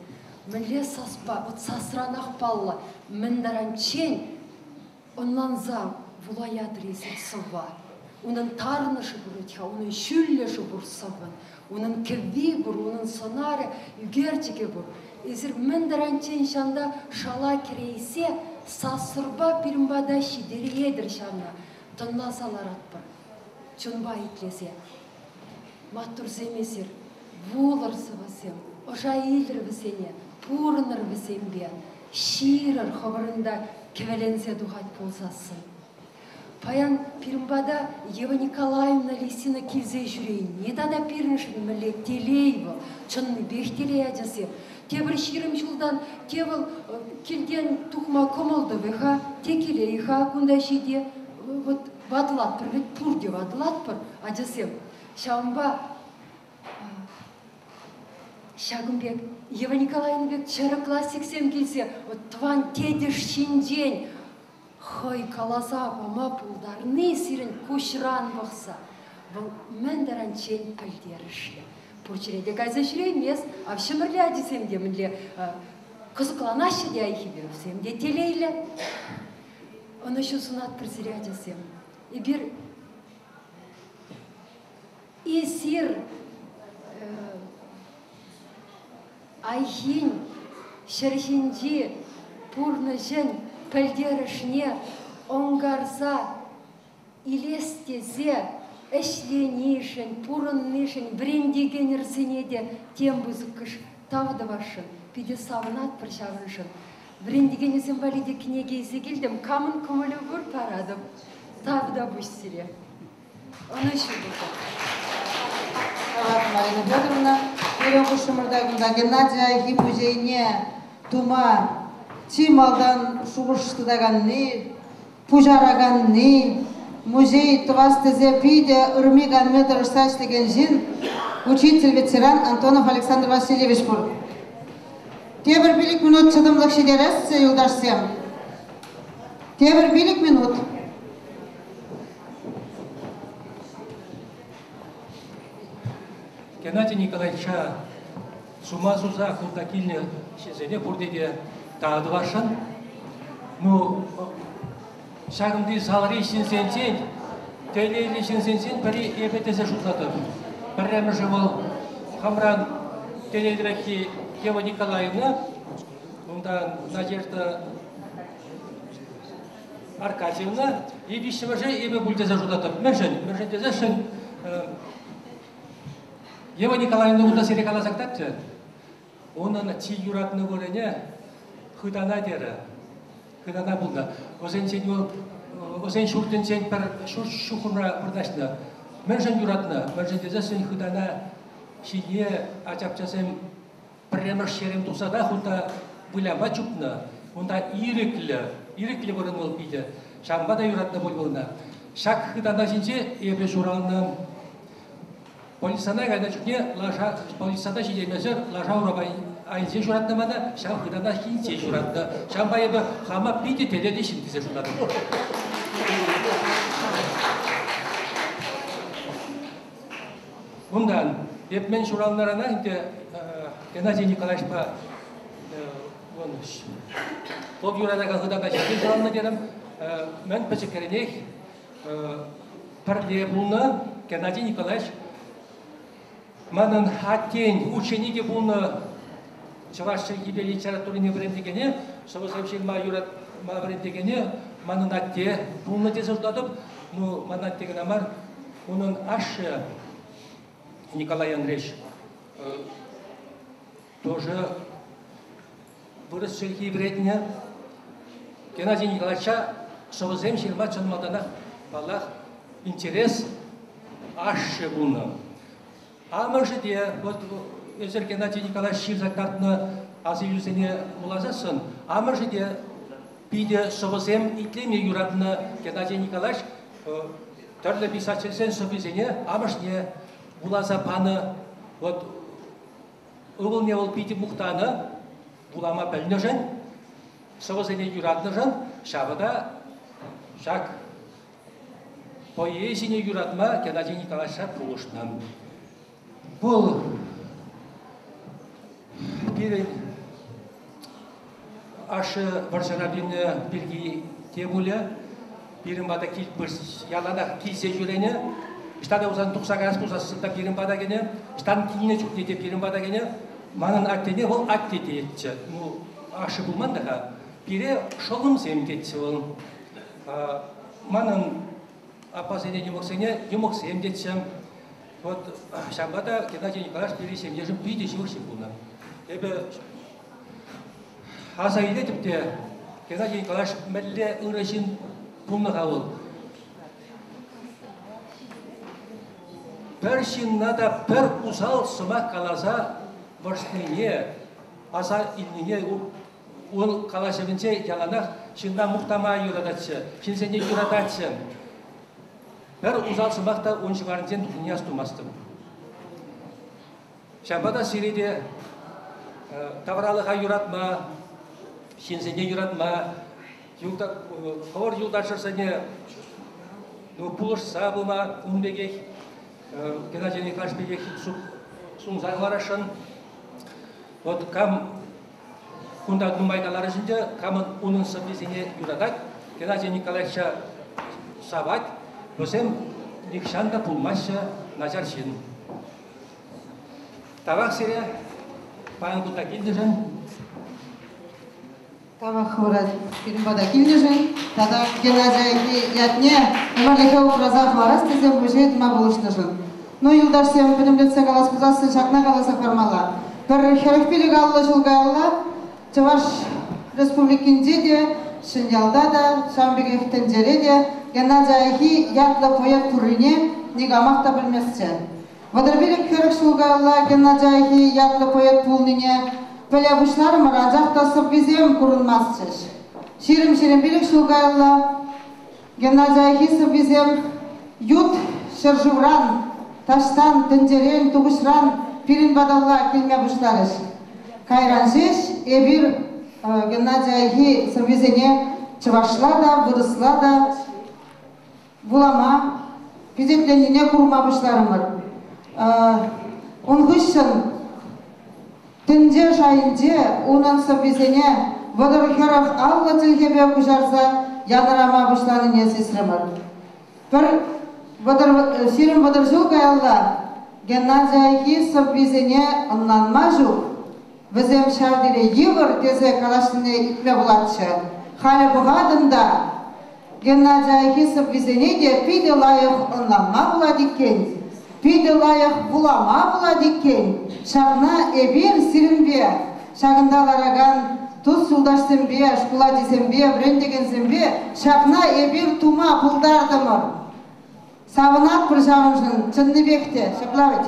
Мінле саспа, сасыран ақпалла, міндаран чен, онланзам, вулай адресі сыва. Оның тарнышы бұр өтіға, оның шүллеші бұр сывын. Оның кәві бұр, оның сонары үгертеге бұр. Ezir mendaran çenşanda şala kireyse sasırba pirimba şideri yedir şamna. Tonlasalar atpar. Çunba itlese. Matur zemesir. Vular sıvasem. Oşa ilir vısene. Purunır vısembe. Şirir havarında kevelense duhat polsasın. Паян пирмбада Ева Николаевна Лисина килзе жүрейін. Не тада пирнішін мүлі телейбі. Чынны бехтелей әдесі. Тебір ширым жылдан тебіл келген тұқма комылды веха, текелей ха күнда шеде. Вадылат бір, вет пұрде вадылат бір әдесем. Шамба Шагымбек, Ева Николаевна бек чары классиксем келсе, тван тедіш шинжен. Хой каласа апама пулдар, не сирен кушран бақса. Мен даран чен пілдерішлі. Пұрчыреде газешіре емес, авшымырлі десем де мінле қызықланашы де айхи беріпсем де телейлі. Оны şu sunat pırsırıya desem. Bir esir ayhin şerhinci purnıjın pılderişine ongarza ilesteze eşlenişin, purunışın, brendegenirsine de tembuzukış tavdavaşın, pide savunat pırşavınışın. Брендигене символиде книги изегилдем, камын көмілі бұр парадым, тавда бұшсыре. Оны үшін бұлды.
Марина Федоровна, берем кушымырдағында Геннадия Хипузейне тума чималдан шуғыштыдағанны, пужарағанны, музей тувастызе пиде үрмиган метр штач деген жин, учитель-ветеран Антонов Александр Васильевич бұр. Тебір билік минут чыдымлық шедерес, юлдашсем. Тебір билік минут.
Геннадий Николаевича сумасуза кулдакильне шезене бурдеде тағдылашын. Ну, шағымды салыры шинсенсен, телейлі шинсенсен, бірі епетесе жұтладым. Бірі жывыл Хамран телейлірекі Ева Николаевна, онда Надежда Аркадьевна, и вишнего же ебе бульдезе жұтладым. Мәржен дезешін Ева Николаевна онда серекала зақтапты. Оның ти юратны көрене хыдана дері. Хыдана бұлды. Өзен шүртін сен бір шүхымра бірдашны. Мәржен юратны, мәржен дезешін хыдана шие ачапчасым премір шерем тұса да хұнда бұляма чүпні. Онда иреклі көрін ол бейді. Шамба да юратны бұл болына. Шак хыдана жинсе ебе жұралны полисана гайда чүкне полисада жидемезер лажа урабай айзе журатнамада шам хыдана хинсе журатны. Шамба ебе хама бейді теледе шинтізе журады. Бұндан епмен журалнарына Геннадий Николаевичпа бұл юрадаған хыдана жеке журалны дедім. Мен пәчекерінек пәрле бұлны Геннадий Николаевич Манын аттен ученики бұлны чавашчы ебе литературыны брендегене, шабысавшыл ма брендегене, манын атте бұлны десе ұздадып, манын аттеген амар, оның ашы Николай Андреевич тоже вырос шельхи бредне. Геннадий Николаевича шабысавшыл ма чанмаданах балах интерес ашы бұлны. Амыржыде, вот өзір Геннадий Николаевич Шивзактартны азы юзене улазасын, амыржыде биде шывызем итлеме юратны Геннадий Николаевич түрлі писательсен шывызене амыржыде улаза паны, вот ұғылне ол биде мұқтаны булама пәліні жын, шывызене юратны жын, шабыда шак поэзине юратма Геннадий Николаевича пулышнан. Бұл бір ашы варшарабіні бірге темулі, бірін бада келіп бір ялана кейсе жүрені, іштада ұзан тұқсағас бұзасында бірін бада кені, іштан кейіне жүкнеде бірін бада кені, манын аттене ол аттеде етші. Ашы бұлмандаға, бірі шолым земдетші ол. Манын апасене немок земдетші. Вот шамбада Геннадий Николаевич бері семье жып бейді живыршын бұлна. Эбі аза елетіпте Геннадий Николаевич мәлі ұрышын бұлны қауыл. Бір шыннада бір ұзал сымақ қалаза варшныне, аза иліне ол қалашығынше яланақ шынна мұқтама юрадатшы, шынсене юрадатшы. Бір ұзал сымақта он шығарынсен дүния стумастым. Шамбада сиреде тавралыға юратма, шенсене юратма, қауыр юлдашырсене пұлышса бұлма, үнбегек. Геннадий Николаевич приехал сумзайларашын. Вот кам кунда думайгалары жинде камын унын сыбдесіне юрадат. Геннадий Николаевича сабат. Бөсем никшанда пулмаша назаршин. Тавак сире пан кунда килдежен.
Тавак хурат пирмбада килдежен. Тада Геннадий ятне эмарлиха упразах марас тезем бөжет ма болушнажын. Ну юлдаш сем пенемлетсе галас кузасын шакна галаса формала. Бір херекпилік алла жылға алла, Чаваш республикинде де, Шинялда да, Шамбегефтен жере де, Геннадий Айхи ятлы поет турыне, негамақта білмесче. Вадырбилік херек жылға алла, Геннадий Айхи ятлы поет пулныне, Пелябышлар маранжақта сыбвизем күрінмасчыш. Ширим билік жылға алла, Геннадий Айхи сыбвизем ют шыржывран, таштан, тінжерен, туғышран, Пирин бадалла келме бұштарыш. Кайраншеш, эбир Геннадий Айхи сырвизене чывашла да, вырысла да, булама, пизетленіне курма бұштарымыр. Унгышын тінже жайынже, унын сырвизене вадырхерах алла тілгебе күжарса, янырама бұштарыне сесірімір. Бір сирим вадыржыл гайалла, Геннадий Айхи сыбвизене оннанма жук. Візем шардире евр тезе калашыне итле буладшы. Халі бұғадында Геннадий Айхи сыбвизене де пиде лайық оннанма булад екен, пиде лайық булама булад екен. Шағна эбир сиринбе, шағындалараган туз сулдашсынбе, шкула десенбе, брендегенсенбе, шағна эбир тума пулдардымыр. Савынат бір жағымжын, чынны бекте, шаплавыч.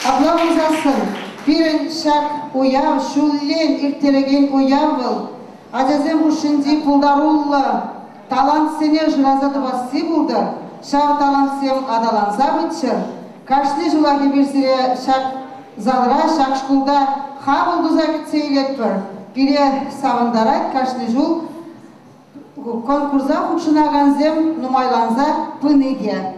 Аплавыз асын, бірін шақ уяв, шуллен иртереген уяв был. Ажазем ұшынди пулдарулы, талант сене жыразады басы булды. Шақ талант сем адаланса бітшір. Кашны жылағы бірсіре шақ залыра, шақ шкулда қабылдыза кетсе елет бір. Бире савындарат, кашны жыл конкурса худшынаған зем нумайланза пыныге.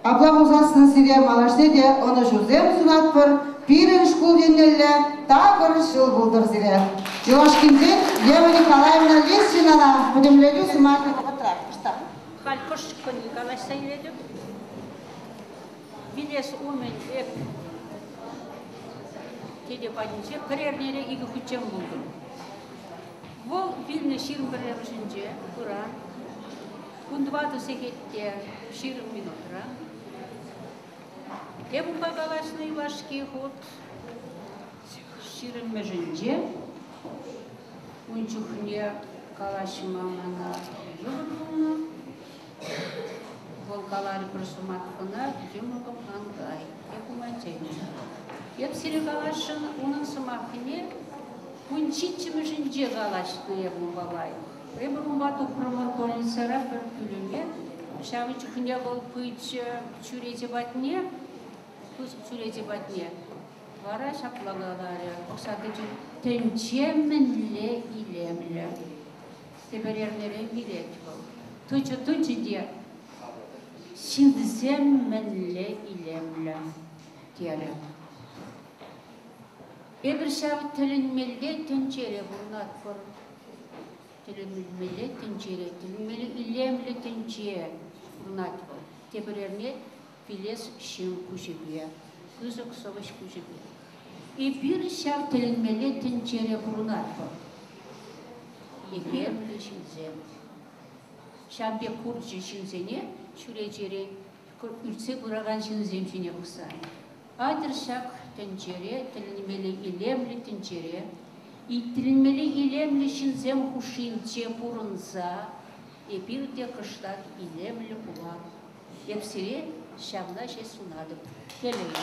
Аплавузасын сире малашне де оны жузем сунат бір, пирен шкул денелі тағыр жыл бұлдыр зире. Жылашкинден Ева Николаевна Лесинана пөдемлелі суматы отырар.
Халькош Николай Сайредев. Билес умен ек теде падинче, карьернере игі күтчем бұлдым. Бұл біліне ширым бірер үшінже, құран. Күндвады секетте ширым минутра. Эбу бағалашны вашки ход ширым межінже. Унчухне калашмамана юрдуна. Бұл калары бірсуматқына жүмігім аңдай. Эбу мәтейні. Эб сирі калашын оның сумақыне Унчичим жинже галашны ебу балай. Эбу румбату промонтолин сара бір күліме. Шавы чухне бол пыч чурезе батне. Пыч чурезе батне. Вара шаплагалары. Осады жин тенчемінле илемле. Себерернере билет бол. Тучу де синдземінле илемле. Диялем. Эбір шағы тілінмелде тінчере бұрнат бұр. Тілінмелде тінчере, тілінмелі илемлі тінче бұрнат бұр. Тебірерне білес шым күшібе, күзік соғыш күшібе. Эбір шағы тілінмелі тінчере бұрнат бұр. Илемлі шынзем. Шамбе күрчі шынзене, шүречере, үртсе бұраған шынзем шыне бұқсан. Адыр шақ тінчере, тілінмелі илемлі тінчере. Тілінмелі илемлі шынзем хушинче бұрынса, епірде қыштат илемлі бұлар. Епсіре шағна ше сунадып. Келейді.